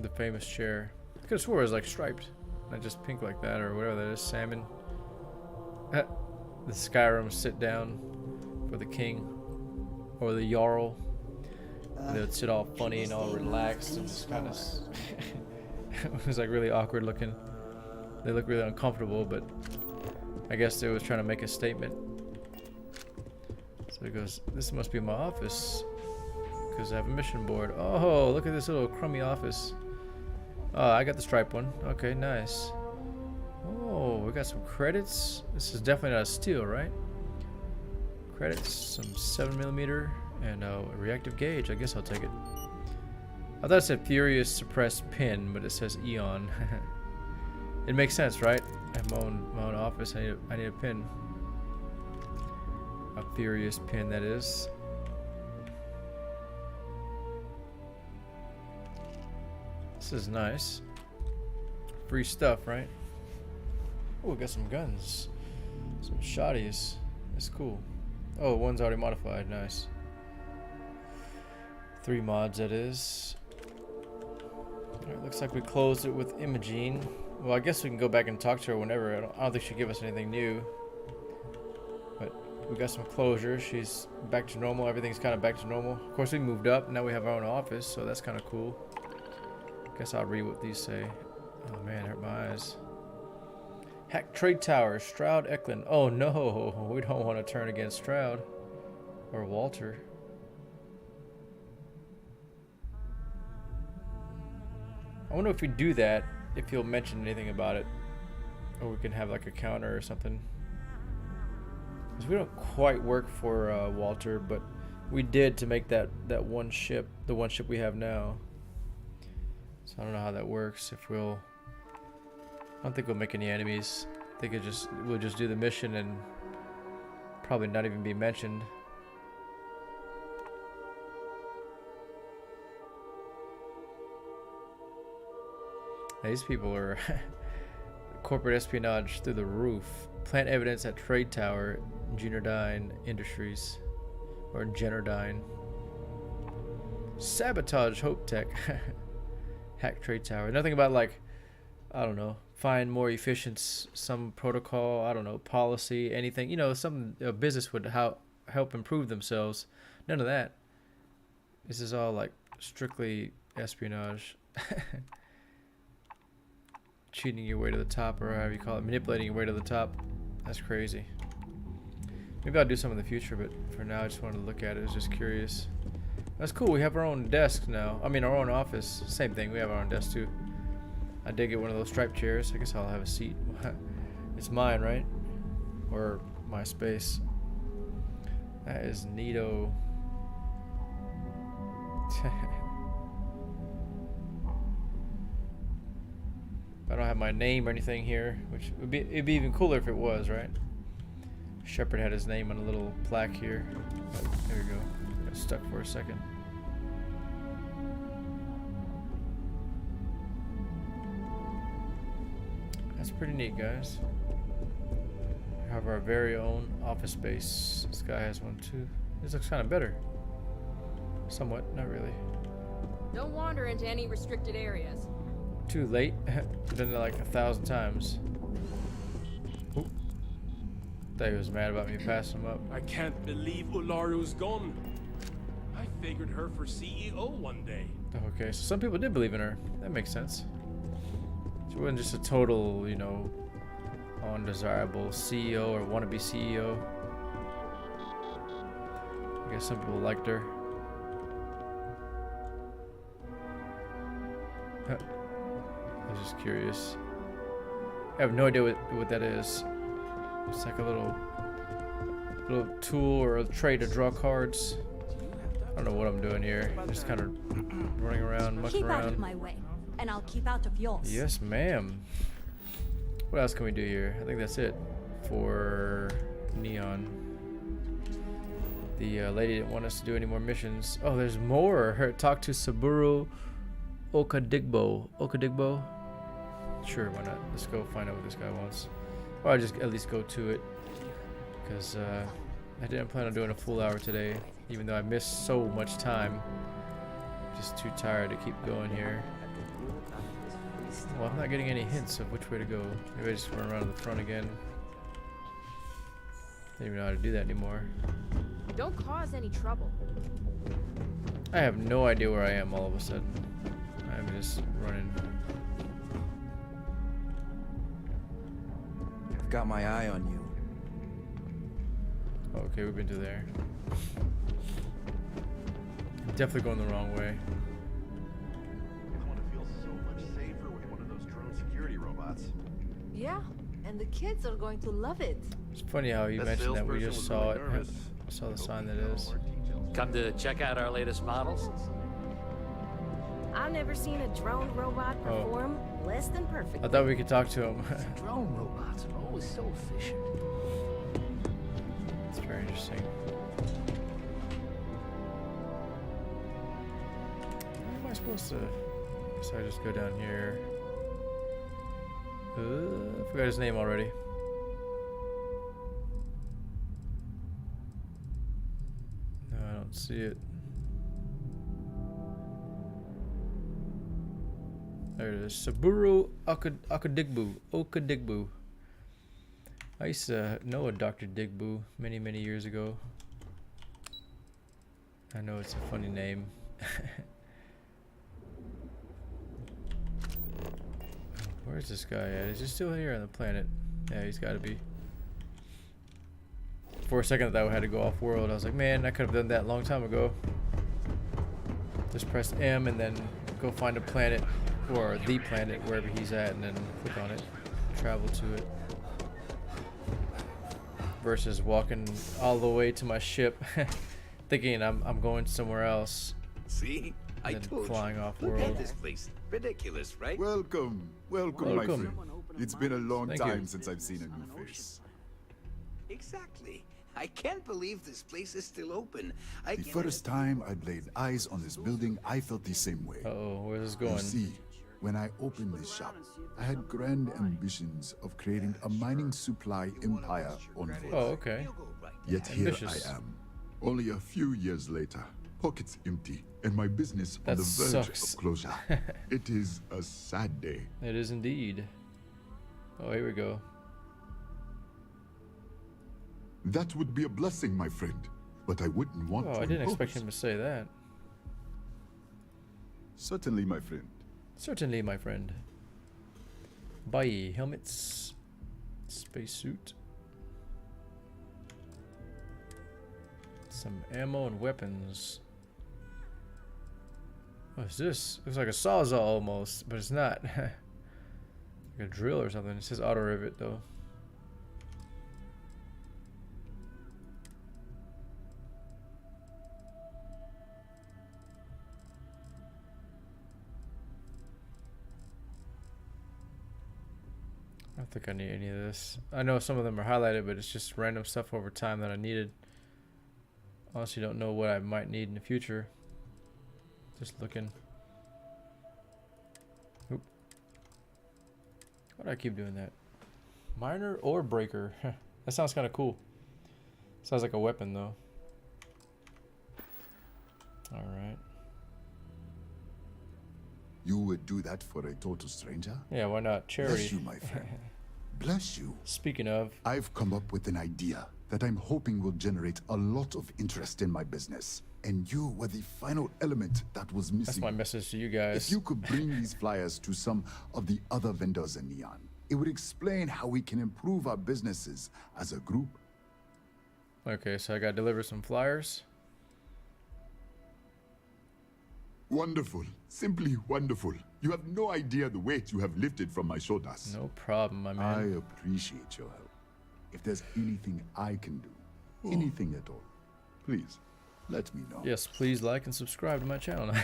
The famous chair. I could have swore it was like striped, not just pink like that or whatever that is. Salmon. The Skyrim sit down for the king or the Jarl. They would sit all funny and all relaxed and just kind of. It was like really awkward looking. They look really uncomfortable, but I guess they was trying to make a statement. So he goes, "This must be my office, because I have a mission board." Oh, look at this little crummy office. Oh, I got the striped one. Okay, nice. Oh, we got some credits. This is definitely not a steal, right? Credits, some 7mm, and a reactive gauge. I guess I'll take it. I thought it said Furious Suppressed Pin, but it says Eon. It makes sense, right? I have my own office. I need a pin. A Furious pin, that is. This is nice. Free stuff, right? Oh, we got some guns. Some shotties. That's cool. Oh, one's already modified. Nice. 3 mods, that is. Alright, looks like we closed it with Imogene. Well, I guess we can go back and talk to her whenever. I don't think she'll give us anything new. But we got some closure. She's back to normal. Everything's kind of back to normal. Of course, we moved up. Now we have our own office, so that's kind of cool. Guess I'll read what these say. Oh man, hurt my eyes. Hack Trade Tower, Stroud Eklund. Oh no, we don't want to turn against Stroud. Or Walter. I wonder if we do that, if he'll mention anything about it. Or we can have like a counter or something. Because we don't quite work for Walter, but we did to make that one ship, the one ship we have now. So I don't know how that works. If we'll, I don't think we'll make any enemies. I think we'll just do the mission and probably not even be mentioned. These people are corporate espionage through the roof. Plant evidence at Trade Tower, Generdyne Industries, or Generdyne. Sabotage Hope Tech. Hack Trade Tower. Nothing about like, I don't know, find more efficient some protocol. I don't know, policy, anything. You know, some business would help improve themselves. None of that. This is all like strictly espionage. Cheating your way to the top, or however you call it, manipulating your way to the top. That's crazy. Maybe I'll do some in the future, but for now I just wanted to look at it. I was just curious. That's cool. We have our own desk now. I mean, our own office. Same thing. We have our own desk too. I did get one of those striped chairs. I guess I'll have a seat. It's mine, right? Or my space. That is neato. I don't have my name or anything here, which it'd be even cooler if it was, right? Shepard had his name on a little plaque here. Oh, there we go. Got stuck for a second. That's pretty neat, guys. We have our very own office space. This guy has one too. This looks kind of better. Somewhat, not really. Don't wander into any restricted areas. Too late. Done it like 1,000 times. Oop. Thought he was mad about me passing him up. I can't believe Ularu's gone. I figured her for CEO one day. Okay, so some people did believe in her. That makes sense. She wasn't just a total, you know, undesirable CEO or wannabe CEO. I guess some people liked her. I was just curious. I have no idea what that is. It's like a little tool or a tray to draw cards. I don't know what I'm doing here. Just kind of running around, mucking Keep around. out of my way, and I'll keep out of yours. Yes, ma'am. What else can we do here? I think that's it for Neon. The lady didn't want us to do any more missions. Oh, there's more. Talk to Saburo Okadigbo. Okadigbo? Sure, why not? Let's go find out what this guy wants. Or I'll just at least go to it. Because I didn't plan on doing a full hour today. Even though I missed so much time. Just too tired to keep going here. Well, I'm not getting any hints of which way to go. Maybe I just run around to the front again. I don't even know how to do that anymore. Don't cause any trouble. I have no idea where I am all of a sudden. I'm just running. I've got my eye on you. Okay, we've been to there. Definitely going the wrong way. I want to feel so much safer with one of those drone security robots. Yeah, and the kids are going to love it. It's funny how you mentioned that we just saw it. I saw the sign that is. Come to check out our latest models? I've never seen a drone robot perform less than perfect. I thought we could talk to him. Drone robots are always so efficient. It's very interesting. Where am I supposed to? So I just go down here. I forgot his name already. No, I don't see it. There it is. Saburo Okadigbo. Okadigbo. I used to know a Dr. Digbo many, many years ago. I know it's a funny name. Where's this guy at? Is he still here on the planet? Yeah, he's got to be. For a second, I thought I had to go off world. I was like, man, I could have done that a long time ago. Just press M and then go find a planet or the planet wherever he's at, and then click on it, travel to it. Versus walking all the way to my ship, thinking I'm going somewhere else. See, I told flying you. off Look world. at this place. Ridiculous, right? Welcome, welcome, my friend. It's been a long Thank time you. since I've seen a new face. Exactly. I can't believe this place is still open. The first time I laid eyes on this building, I felt the same way. Uh-oh, where's this going? You see, when I opened this shop, I had grand ambitions of creating a mining supply empire on foot. Oh, okay. Yet Ambitious. here I am, only a few years later, pockets empty, and my business on That the verge sucks. of closure. It is a sad day. It is indeed. Oh, here we go. That would be a blessing, my friend, but I wouldn't want Oh, to I didn't expect impose. him to say that. Certainly, my friend. Certainly, my friend. Bye. Helmets. Spacesuit. Some ammo and weapons. What's this? Looks like a sawzall almost, but it's not. Like a drill or something. It says auto rivet though. I don't think I need any of this. I know some of them are highlighted, but it's just random stuff over time that I needed. Honestly, don't know what I might need in the future. Just looking. Oop. Why do I keep doing that? Miner or breaker? That sounds kind of cool. Sounds like a weapon though. Alright. You would do that for a total stranger? Yeah, why not? Charity. Bless you, my friend. Bless you. Speaking of, I've come up with an idea that I'm hoping will generate a lot of interest in my business. And you were the final element that was missing. that's my message to you guys. If you could bring these flyers to some of the other vendors in Neon, it would explain how we can improve our businesses as a group. Okay, so I got to deliver some flyers. Wonderful. Simply wonderful. You have no idea the weight you have lifted from my shoulders. No problem, my I man. appreciate your help. If there's anything I can do, anything at all, please, let me know. Yes, please like and subscribe to my channel.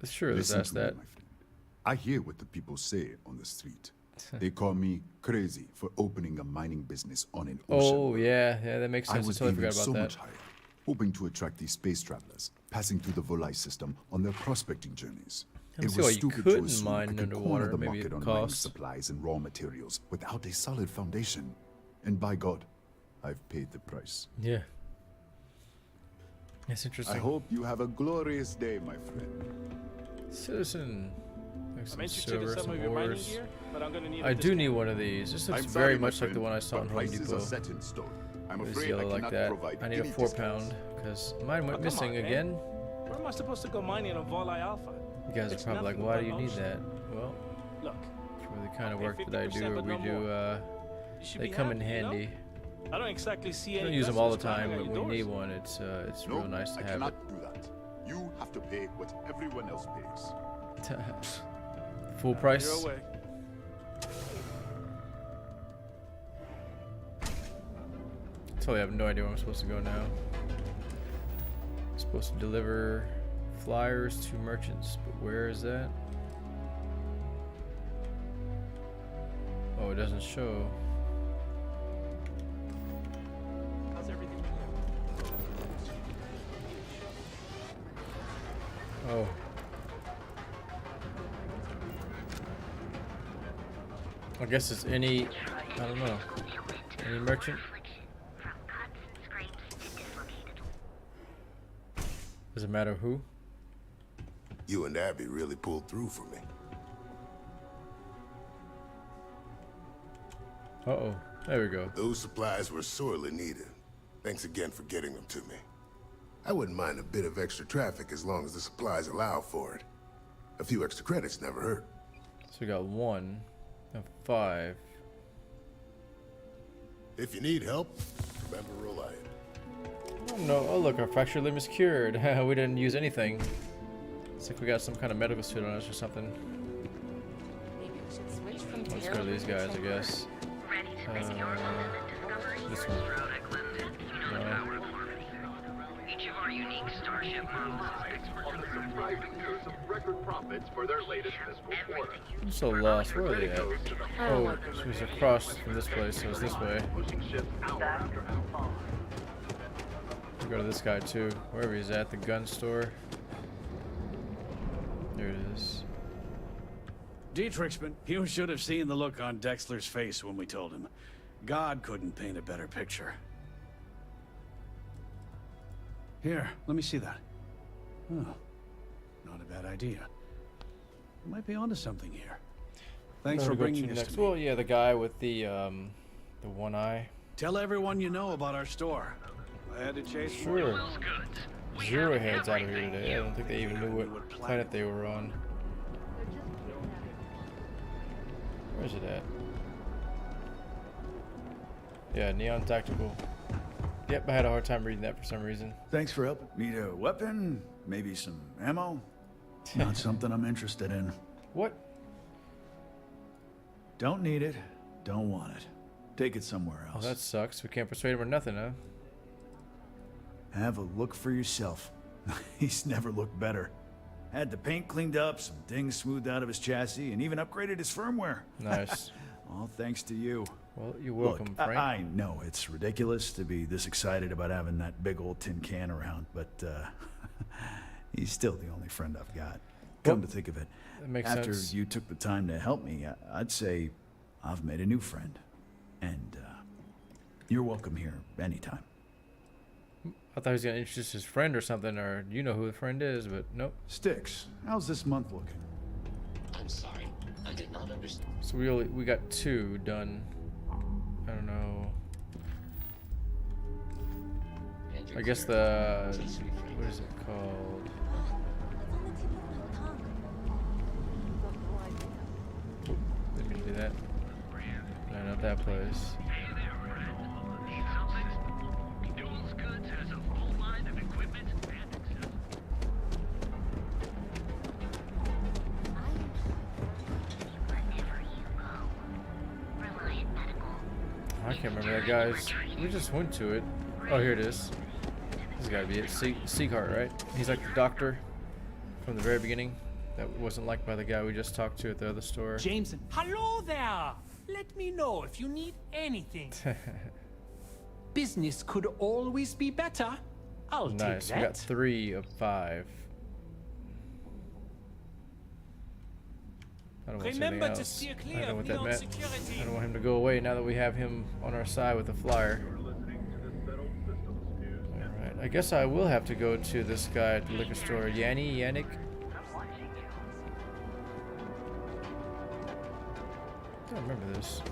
Sure, let's Listen ask to me, that. my friend. I hear what the people say on the street. They call me crazy for opening a mining business on an ocean. Oh, yeah, that makes sense. I was totally aiming forgot about so that. much higher, hoping to attract these space travelers passing through the Volai system on their prospecting journeys. I don't It see was why you stupid to couldn't assume mine I could underwater. corner the Maybe market it on mining costs. supplies and raw materials without a solid foundation. And by God, I've paid the price. Yeah. That's interesting. I hope you have a glorious day, my friend. Citizen. Like I'm some interested silver, in some some of your mining ores. gear, but I'm gonna need I a do discount. need one of these. This looks I'm very sorry, my much like the friend, one I saw but in Home prices Depot. are set in stone. I'm It was afraid I yellow like cannot that. provide I need a any 4 discounts. pound because mine went Oh, come missing on, man. again. Where am I supposed to go mining on Volai Alpha? You guys It's are probably like, nothing why but do you need motion. that? Well, Look, for the kind of I'll work pay that I 50%, do, or but we no do, more. You should they be come in happy, you know? handy. I don't exactly see I any don't use them all the customers time, pounding but on when you your need doors. one, it's No, real nice to I have cannot it. do that. You have to pay what everyone else pays. Full price. Your way. Totally have no idea where I'm supposed to go now. I'm supposed to deliver flyers to merchants, but where is that? Oh, it doesn't show. How's everything Oh. I guess it's any, I don't know, any merchant. Does it matter who? You and Abby really pulled through for me. Uh-oh. There we go. Those supplies were sorely needed. Thanks again for getting them to me. I wouldn't mind a bit of extra traffic as long as the supplies allow for it. A few extra credits never hurt. So we got 1 of 5. If you need help, remember Reliant. Oh no, oh look, our fracture limb is cured. We didn't use anything. It's like we got some kind of medical suit on us or something. Maybe we should switch from Let's go to these guys, I guess. This one. No. Each of our unique Starship models On the surprising news of record profits for their latest fiscal quarter. I'm so lost. Where are they at? Oh, she was across from this place, so it's this way. We'll go to this guy too, wherever he's at, the gun store. There it is. Dietrichman, you should have seen the look on Dexler's face when we told him. God couldn't paint a better picture. Here, let me see that. Oh, not a bad idea. You might be onto something here. Thanks Where for to go bringing to this next? to me. Well, yeah, the guy with the one eye. Tell everyone you know about our store. I had to chase Sure. Zero heads out of here today. I don't think they even knew what planet they were on. Where's it at? Yeah, Neon Tactical. Yep, I had a hard time reading that for some reason. Thanks for helping. Need a weapon? Maybe some ammo? Not something I'm interested in. What? Don't need it. Don't want it. Take it somewhere Oh, else. that sucks. We can't persuade him or nothing, huh? Have a look for yourself. He's never looked better. Had the paint cleaned up, some things smoothed out of his chassis, and even upgraded his firmware. Nice. All thanks to you. Well, you're welcome, Look, Frank. I know it's ridiculous to be this excited about having that big old tin can around, but he's still the only friend I've got. Come to think of it, That makes after sense. you took the time to help me, I'd say I've made a new friend. And you're welcome here anytime. I thought he was going to introduce his friend or something, or you know who the friend is, but nope. Sticks, how's this month looking? I'm sorry. I did not understand. So we got 2 done. I don't know. I guess the what is it called? Didn't mean to do that. No, not that place. I can't remember that guy's. We just went to it. Oh, here it is. This gotta be it. Seacart, right? He's like the doctor from the very beginning. That wasn't liked by the guy we just talked to at the other store. Jameson. Hello there. Let me know if you need anything. Business could always be better. I'll take Nice. that. We got 3 of 5. I don't want to say anything Remember to else. steer I clear don't know of what that neon meant. security. I don't want him to go away now that we have him on our side with the flyer. Alright, I guess I will have to go to this guy at the liquor store. Yannick? I don't remember this.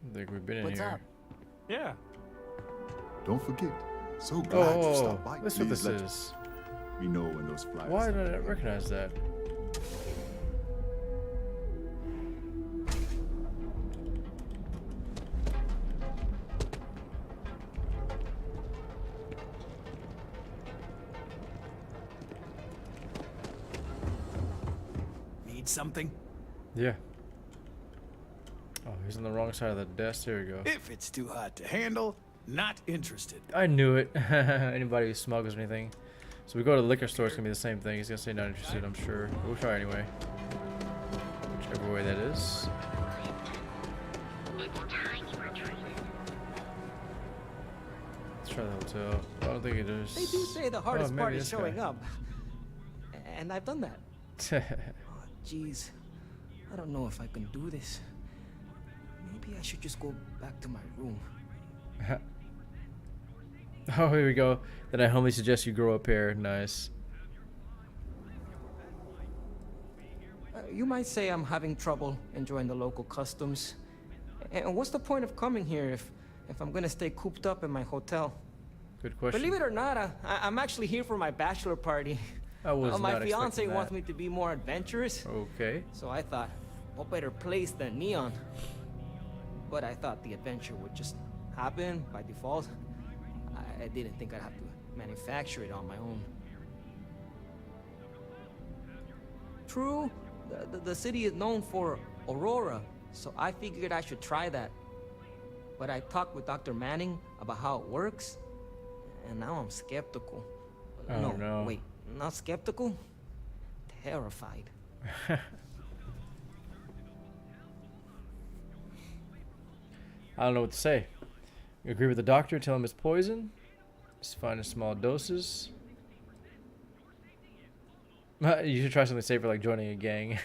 I think we've been in here. Up? Yeah. Don't forget. So glad you stopped by. That's what Please this let is. me know when those flyers. Why did I not recognize that? Need something? Yeah. Oh, he's on the wrong side of the desk. There we go. If it's too hot to handle, not interested. I knew it. Anybody who smuggles anything. So we go to the liquor store, it's gonna be the same thing. He's gonna say not interested, I'm sure. But we'll try anyway. Whichever way that is. Let's try the hotel. I don't think it is. They do say the hardest part is this showing guy. up. And I've done that. Oh, jeez. I don't know if I can do this. Maybe I should just go back to my room. Oh, here we go. Then I humbly suggest you grow up here. Nice. You might say I'm having trouble enjoying the local customs. And what's the point of coming here if I'm gonna stay cooped up in my hotel? Good question. Believe it or not, I'm actually here for my bachelor party. I was my not fiance expecting wants that. me to be more adventurous. Okay. So I thought, what better place than Neon? But I thought the adventure would just happen by default. I didn't think I'd have to manufacture it on my own. True, the city is known for Aurora, so I figured I should try that. But I talked with Dr. Manning about how it works, and now I'm skeptical. Oh, no. Wait, not skeptical? Terrified. I don't know what to say. You agree with the doctor, tell him it's poison. Just find in small doses. You should try something safer like joining a gang.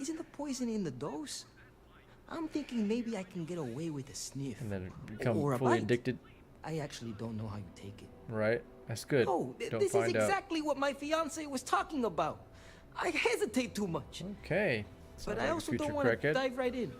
Isn't the poison in the dose? I'm thinking maybe I can get away with a sniff. And then become or a fully bite. addicted. I actually don't know how you take it. Right? That's good. Oh, Don't this is find out. exactly what my fiance was talking about. I hesitate too much. Okay. But Sounds I like a also future don't want to crackhead. dive right in.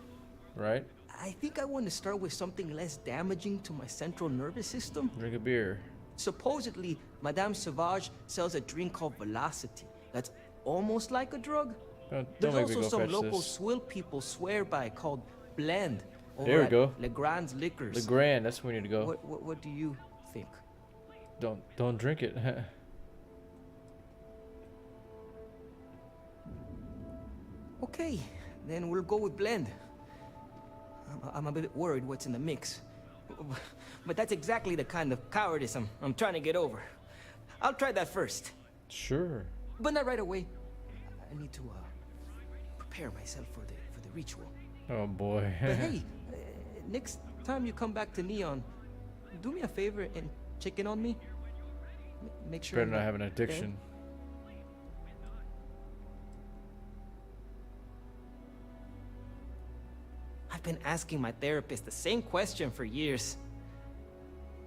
Right? I think I want to start with something less damaging to my central nervous system. Drink a beer. Supposedly, Madame Sauvage sells a drink called Velocity. That's almost like a drug. Don't There's make me also go some fetch local this. swill people swear by called Blend. over There we at go. Legrand's Liquors. The Grand, that's where we need to go. What do you think? Don't drink it. Okay, then we'll go with Blend. I'm a bit worried what's in the mix. But that's exactly the kind of cowardice I'm trying to get over. I'll try that first. Sure. But not right away. I need to prepare myself for the ritual. Oh boy. But hey, next time you come back to Neon, do me a favor and check in on me. Make sure. Better I'm not have an dead. addiction. I've been asking my therapist the same question for years.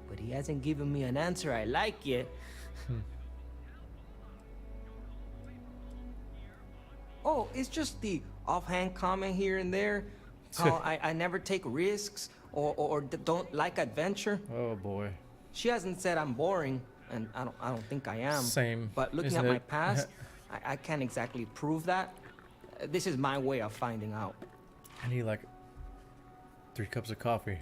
But he hasn't given me an answer I like yet. Oh, it's just the offhand comment here and there. How I never take risks or don't like adventure. Oh boy. She hasn't said I'm boring, and I don't think I am. Same, But looking isn't at my it? past, I can't exactly prove that. This is my way of finding out. I need like 3 cups of coffee.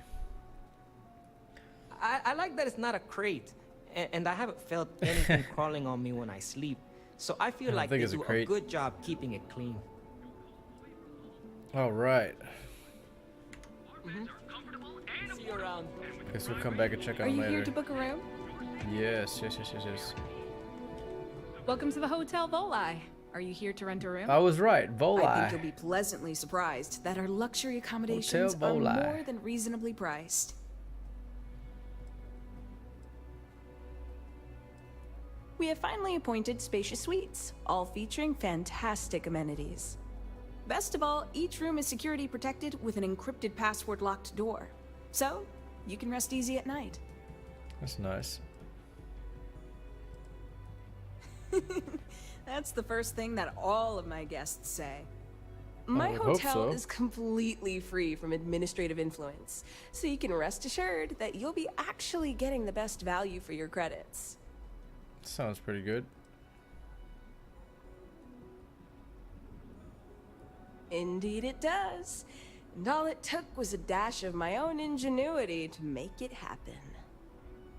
I like that it's not a crate, and I haven't felt anything crawling on me when I sleep. So I feel I like think they it's a do a crate. good job keeping it clean. All right. See you around. Guess we'll come back and check Are out you later. here to book a room? Yes. Welcome to the Hotel Voli. Are you here to rent a room? I was right. Voli. I think you'll be pleasantly surprised that our luxury accommodations are Voli. more than reasonably priced. We have finally appointed spacious suites, all featuring fantastic amenities. Best of all, each room is security protected with an encrypted password-locked door. So, you can rest easy at night. That's nice. That's the first thing that all of my guests say. My would hope hotel so. is completely free from administrative influence, so you can rest assured that you'll be actually getting the best value for your credits. Sounds pretty good. Indeed it does. And all it took was a dash of my own ingenuity to make it happen.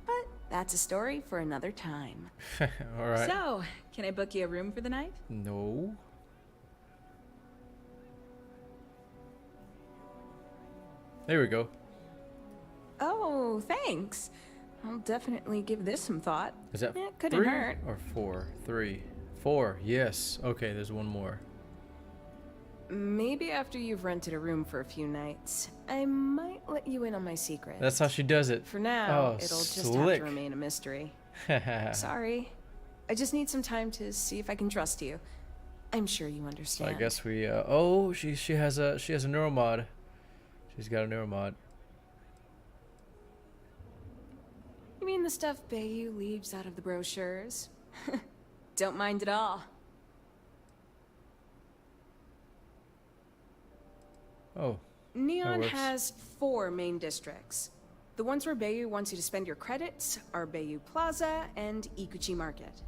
But that's a story for another time. All right. So, can I book you a room for the night? No. There we go. Oh, thanks. I'll definitely give this some thought. Is that It couldn't 3 hurt. or 4? 3. 4. Yes. Okay, there's one more. Maybe after you've rented a room for a few nights, I might let you in on my secret. That's how she does it. For now, Oh, it'll just slick. have to remain a mystery. Sorry. I just need some time to see if I can trust you. I'm sure you So understand. I guess we oh, she has a neuromod. She's got a neuromod. You mean the stuff Bayou leaves out of the brochures? Don't mind at all. Oh. Neon works. has 4 main districts. The ones where Bayou wants you to spend your credits are Bayou Plaza and Ikuchi Market.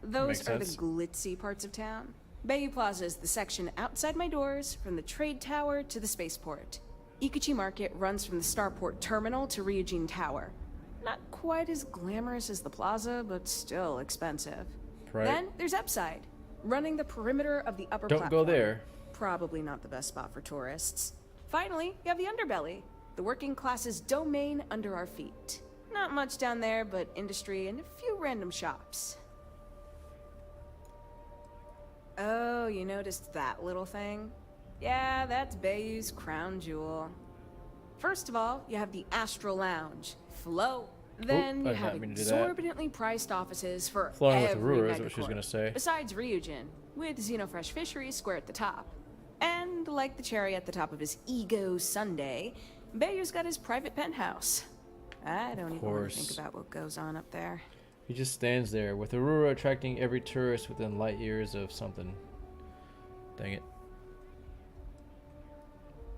Those Makes are the sense. glitzy parts of town. Bayou Plaza is the section outside my doors from the trade tower to the spaceport. Ikuchi Market runs from the Starport terminal to Ryujin Tower. Not quite as glamorous as the plaza, but still expensive. Right. Then there's Upside, running the perimeter of the upper Don't platform. go there. Probably not the best spot for tourists. Finally, you have the Underbelly, the working class's domain under our feet. Not much down there, but industry and a few random shops. Oh, you noticed that little thing? Yeah, that's Bayou's crown jewel. First of all, you have the Astral Lounge. Flow. Then I you did have not mean to do that. exorbitantly priced offices for Flowing with every Aurora is what she was megacorp, gonna say. Besides Ryujin, with Xenofresh Fisheries square at the top. And like the cherry at the top of his ego sundae, Bayou's got his private penthouse. I don't even want to course. think about what goes on up there. He just stands there with Aurora attracting every tourist within light years of something. Dang it.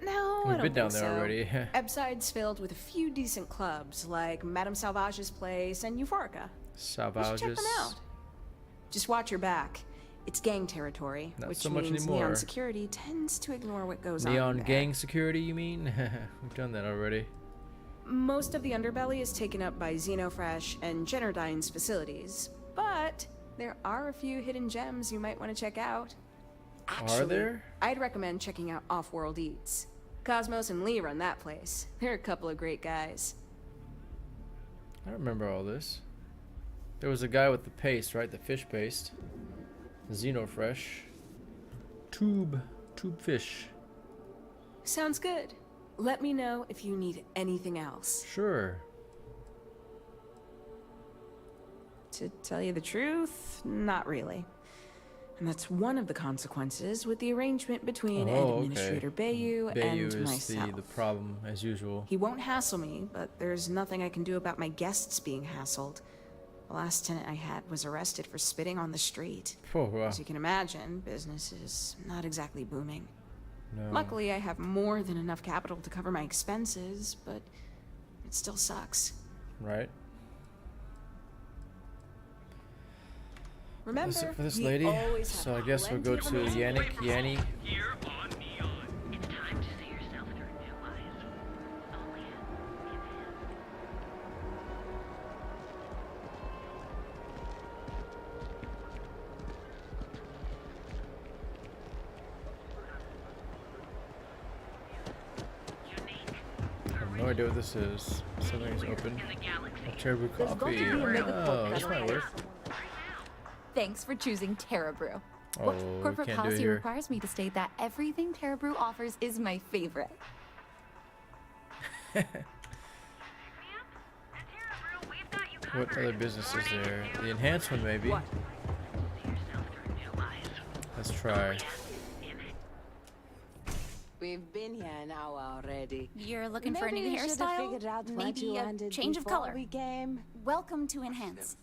No, We've I don't been down think there so. already. Ebside's filled with a few decent clubs, like Madame Salvage's place and Euphorica. You should check Salvages. them out. Just watch your back. It's gang territory, Not which so much means anymore. Neon security tends to ignore what goes on Neon there. gang security, you mean? We've done that already. Most of the underbelly is taken up by Xenofresh and Generdyne's facilities, but there are a few hidden gems you might want to check out. Actually, there? I'd recommend checking out Off-World Eats. Cosmos and Lee run that place. They're a couple of great guys. I remember all this. There was a guy with the paste, right? The fish paste. Xenofresh. Tube fish. Sounds good. Let me know if you need anything else. Sure. To tell you the truth, not really. And that's one of the consequences with the arrangement between Administrator Bayou and Bayou is myself. the problem, as usual. He won't hassle me, but there's nothing I can do about my guests being hassled. The last tenant I had was arrested for spitting on the street. Oh, wow. As you can imagine, business is not exactly booming. No. Luckily, I have more than enough capital to cover my expenses, but it still sucks. Right. Remember, That's it for this we lady. always have So I guess we'll go to plenty of amazing Yannick. Yanni. It's time to see yourself through new eyes. Only idea what this is. Something's open. A Caribou coffee. Oh, this might work. Thanks for choosing Terra Brew. Oh, Corporate can't do it policy here. requires me to state that everything Terra Brew offers is my favorite. What other business is there? The enhanced one, maybe. Let's try. We've been here an hour already. You're looking for a Maybe new we should have hairstyle? figured out what Maybe you a wanted change of before color. we came. Welcome to Enhance.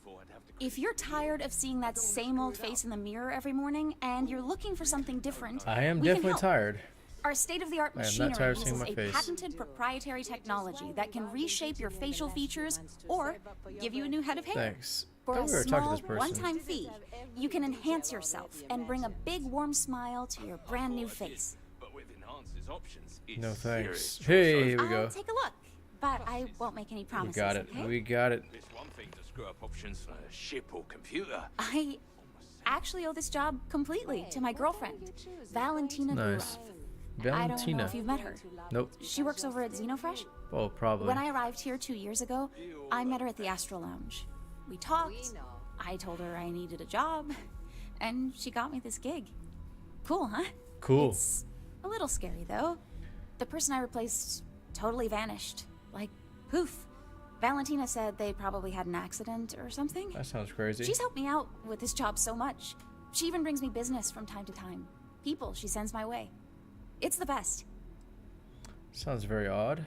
If you're tired of seeing that same old face in the mirror every morning and you're looking for something different, I am we can definitely help. tired. Our state-of-the-art I am not machinery tired of seeing uses my a face. patented proprietary technology that can reshape your facial features or give you a new head of hair. Thanks. For Thought a we were talking small, to this person. one-time fee, you can enhance yourself and bring a big, warm smile to your brand new face. No thanks. Hey, here we I'll go. take a look, but I won't make any We promises. got it. Okay? We got it. It's one thing to screw up options for a ship or computer. I actually owe this job completely to my girlfriend, Valentina Nice. Gurov. I don't know Valentina. if you've met her. Nope. She works over at Xenofresh. Oh, probably. When I arrived here 2 years ago, I met her at the Astro Lounge. We talked. I told her I needed a job, and she got me this gig. Cool, huh? Cool. It's a little scary, though. The person I replaced totally vanished. Like, poof. Valentina said they probably had an accident or something. That sounds crazy. She's helped me out with this job so much. She even brings me business from time to time. People she sends my way. It's the best. Sounds very odd.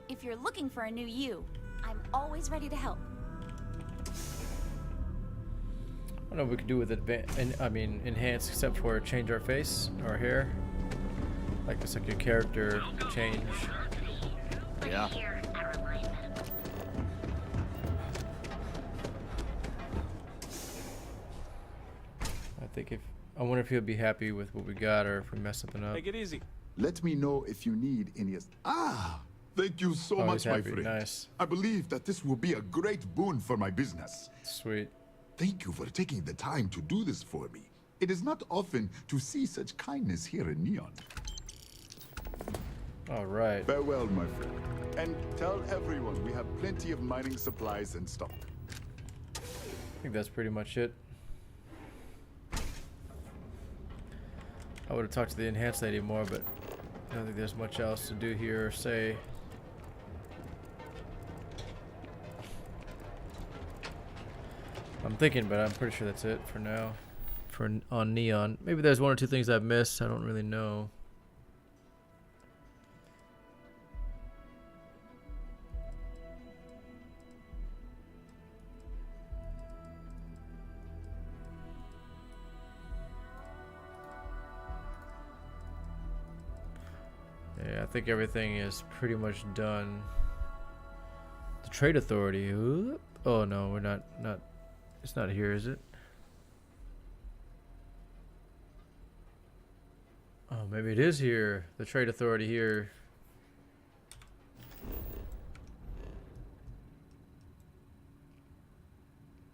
If you're looking for a new you, I'm always ready to help. I don't know what we could do with enhance except for change our face, our hair. Like it's like your character change. Yeah. I wonder if he'll be happy with what we got or if we mess something up. Take it easy. Let me know if you need any. Thank you so Oh, much, he's my happy. friend. Nice. I believe that this will be a great boon for my business. Sweet. Thank you for taking the time to do this for me. It is not often to see such kindness here in Neon. All right. Farewell, my friend. And tell everyone we have plenty of mining supplies in stock. I think that's pretty much it. I would have talked to the enhanced lady more, but I don't think there's much else to do here or say. I'm thinking, but I'm pretty sure that's it for now. On Neon. Maybe there's one or two things I've missed. I don't really know. Yeah, I think everything is pretty much done. The Trade Authority. Ooh. Oh no, we're not. It's not here, is it? Oh, maybe it is here. The Trade Authority here.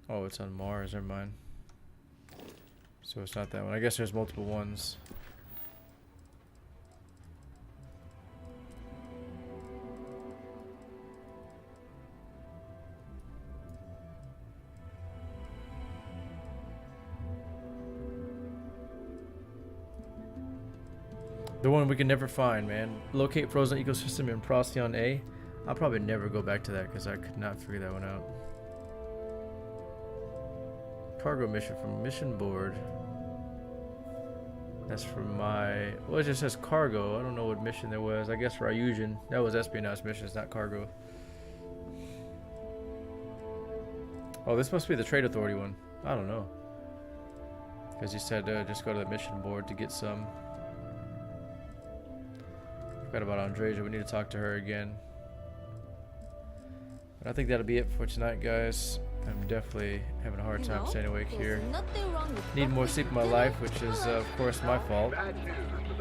Oh, it's on Mars. Never mind. So it's not that one. I guess there's multiple ones. The one we can never find, man. Locate frozen ecosystem in Procyon A. I'll probably never go back to that because I could not figure that one out. Cargo mission from mission board. That's from my... Well, it just says cargo. I don't know what mission there was. I guess Ryujin. That was espionage missions, not cargo. Oh, this must be the Trade Authority one. I don't know. Because he said just go to the mission board to get some... Forgot about Andreja. We need to talk to her again. But I think that'll be it for tonight, guys. I'm definitely having a hard time staying awake here. Need more sleep in my life, which is, of course, my fault.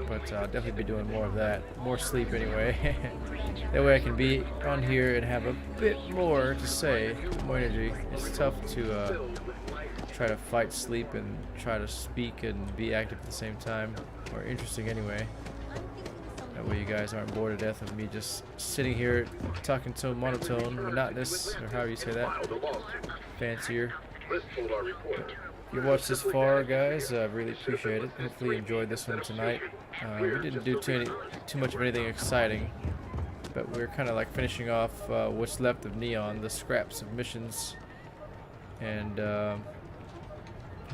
But I'll definitely be doing more of that. More sleep, anyway. That way I can be on here and have a bit more to say. More energy. It's tough to try to fight sleep and try to speak and be active at the same time, or interesting anyway. That way you guys aren't bored to death of me just sitting here talking so monotone, monotonous, or however you say that, fancier. If you watched this far, guys, I really appreciate it. Hopefully you enjoyed this one tonight. We didn't do too much of anything exciting, but we're kind of like finishing off what's left of Neon, the scraps of missions, and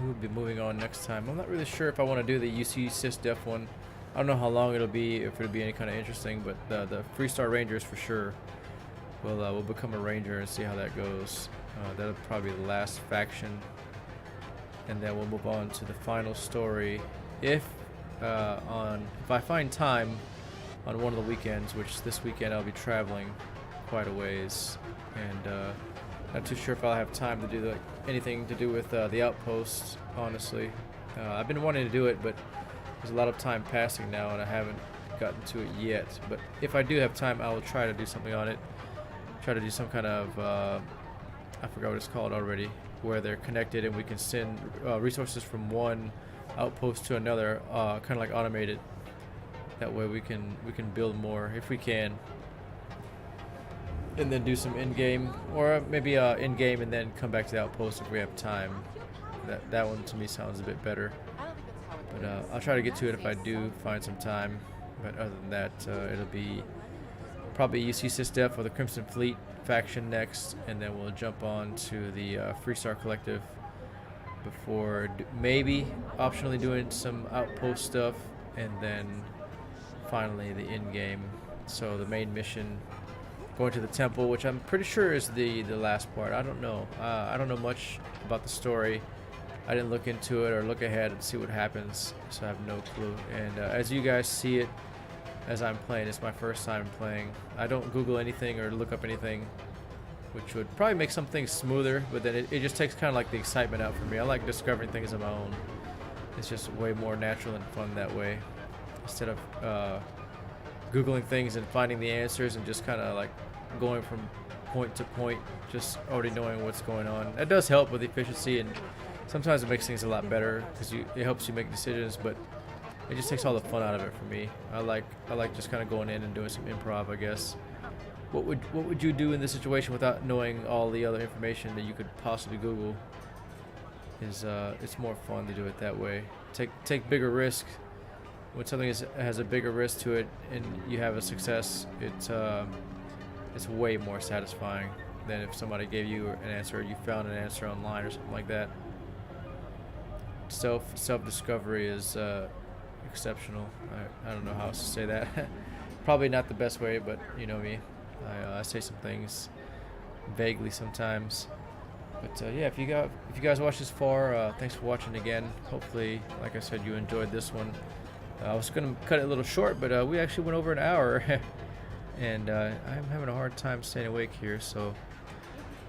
we'll be moving on next time. I'm not really sure if I want to do the UC Sys Def one. I don't know how long it'll be, if it'll be any kind of interesting, but the Freestar Rangers for sure. We'll become a ranger and see how that goes. That'll probably be the last faction, and then we'll move on to the final story. If I find time on one of the weekends, which this weekend I'll be traveling quite a ways, and not too sure if I'll have time to do anything to do with the outpost. Honestly, I've been wanting to do it, but there's a lot of time passing now, and I haven't gotten to it yet. But if I do have time, I will try to do something on it. Try to do some kind of I forgot what it's called already, where they're connected and we can send resources from one outpost to another, kind of like automated. That way we can build more if we can, and then do some in-game, or maybe in-game and then come back to the outpost if we have time. That one to me sounds a bit better. But I'll try to get to it if I do find some time. But other than that, it'll be probably UC Sys Def or the Crimson Fleet faction next, and then we'll jump on to the Freestar Collective before maybe optionally doing some outpost stuff, and then finally the in-game. So the main mission, going to the temple, which I'm pretty sure is the last part. I don't know. I don't know much about the story. I didn't look into it or look ahead and see what happens, so I have no clue. And as you guys see it, as I'm playing, it's my first time playing. I don't Google anything or look up anything, which would probably make some things smoother, but then it just takes kind of like the excitement out for me. I like discovering things on my own. It's just way more natural and fun that way, instead of Googling things and finding the answers and just kind of like going from point to point, just already knowing what's going on. That does help with efficiency, and sometimes it makes things a lot better because it helps you make decisions, but it just takes all the fun out of it for me. I like just kind of going in and doing some improv, I guess. What would you do in this situation without knowing all the other information that you could possibly Google? It's more fun to do it that way. Take bigger risk. When something has a bigger risk to it and you have a success, it's way more satisfying than if somebody gave you an answer, you found an answer online or something like that. Self-discovery is exceptional. I don't know how else to say that. Probably not the best way, but you know me. I say some things vaguely sometimes. But yeah, if you guys watched this far, thanks for watching again. Hopefully, like I said, you enjoyed this one. I was gonna cut it a little short, but we actually went over an hour, and I'm having a hard time staying awake here, so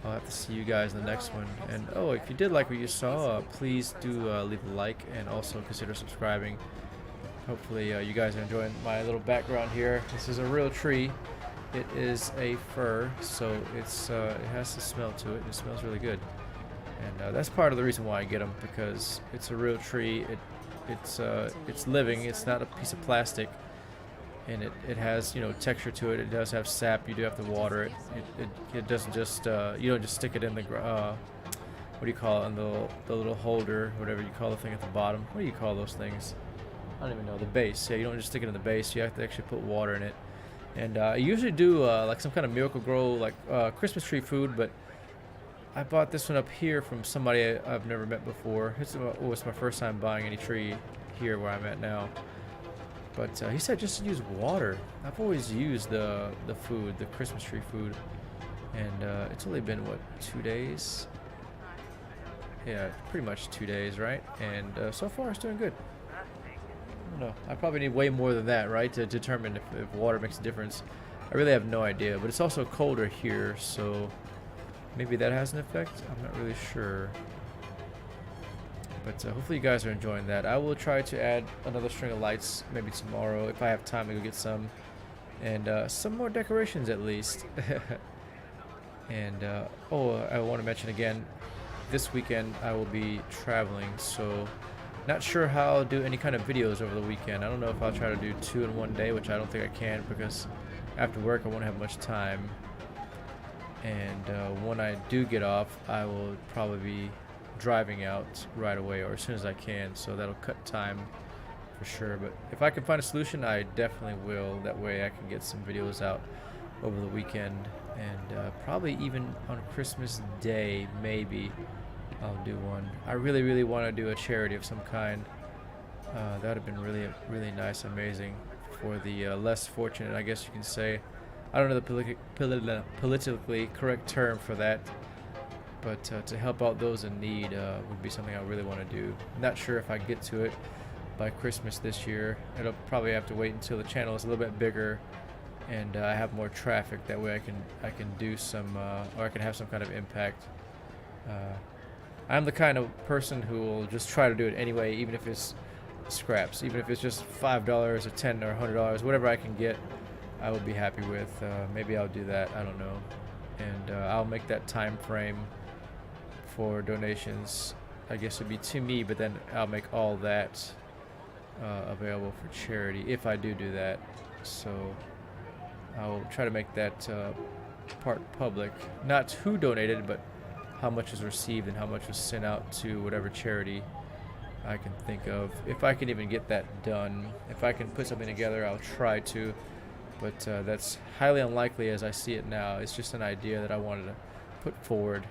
I'll have to see you guys in the next one. And oh, if you did like what you saw, please do leave a like and also consider subscribing. Hopefully you guys are enjoying my little background here. This is a real tree. It is a fir, so it has the smell to it. It smells really good, and that's part of the reason why I get them, because it's a real tree. It's living. It's not a piece of plastic, and it has, you know, texture to it. It does have sap. You do have to water it. It doesn't just you don't just stick it in the what do you call it, in the little holder, whatever you call the thing at the bottom. What do you call those things? I don't even know. The base. Yeah, you don't just stick it in the base. You have to actually put water in it. And I usually do like some kind of Miracle Grow, like Christmas tree food, but I bought this one up here from somebody I've never met before. It's my first time buying any tree here where I'm at now. But he said just to use water. I've always used the food, the Christmas tree food, and it's only been, what, 2 days? Yeah, pretty much 2 days, right? And so far it's doing good. I don't know. I probably need way more than that, right, to determine if water makes a difference. I really have no idea, but it's also colder here, so maybe that has an effect. I'm not really sure. But hopefully you guys are enjoying that. I will try to add another string of lights maybe tomorrow if I have time to go get some, and some more decorations at least. And oh, I want to mention again, this weekend I will be traveling, so not sure how I'll do any kind of videos over the weekend. I don't know if I'll try to do 2 in one day, which I don't think I can because after work I won't have much time. And when I do get off, I will probably be driving out right away or as soon as I can, so that'll cut time for sure. But if I can find a solution, I definitely will. That way I can get some videos out over the weekend, and probably even on Christmas Day maybe I'll do one. I really want to do a charity of some kind. That would have been really nice, amazing for the less fortunate, I guess you can say. I don't know the politically correct term for that, but to help out those in need would be something I really want to do. Not sure if I get to it by Christmas this year. It'll probably have to wait until the channel is a little bit bigger and I have more traffic. That way I can do some or I can have some kind of impact. I'm the kind of person who will just try to do it anyway, even if it's scraps, even if it's just $5 or $10 or $100, whatever I can get, I will be happy with. Maybe I'll do that, I don't know. And I'll make that time frame for donations. I guess it'd be to me, but then I'll make all that available for charity if I do that. So I'll try to make that part public. Not who donated, but how much was received and how much was sent out to whatever charity I can think of. If I can even get that done. If I can put something together, I'll try to. But that's highly unlikely as I see it now. It's just an idea that I wanted to put forward.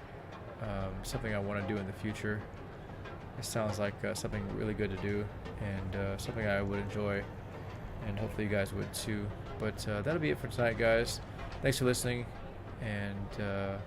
Something I want to do in the future. It sounds like something really good to do, and something I would enjoy, and hopefully you guys would too. But that'll be it for tonight, guys. Thanks for listening, and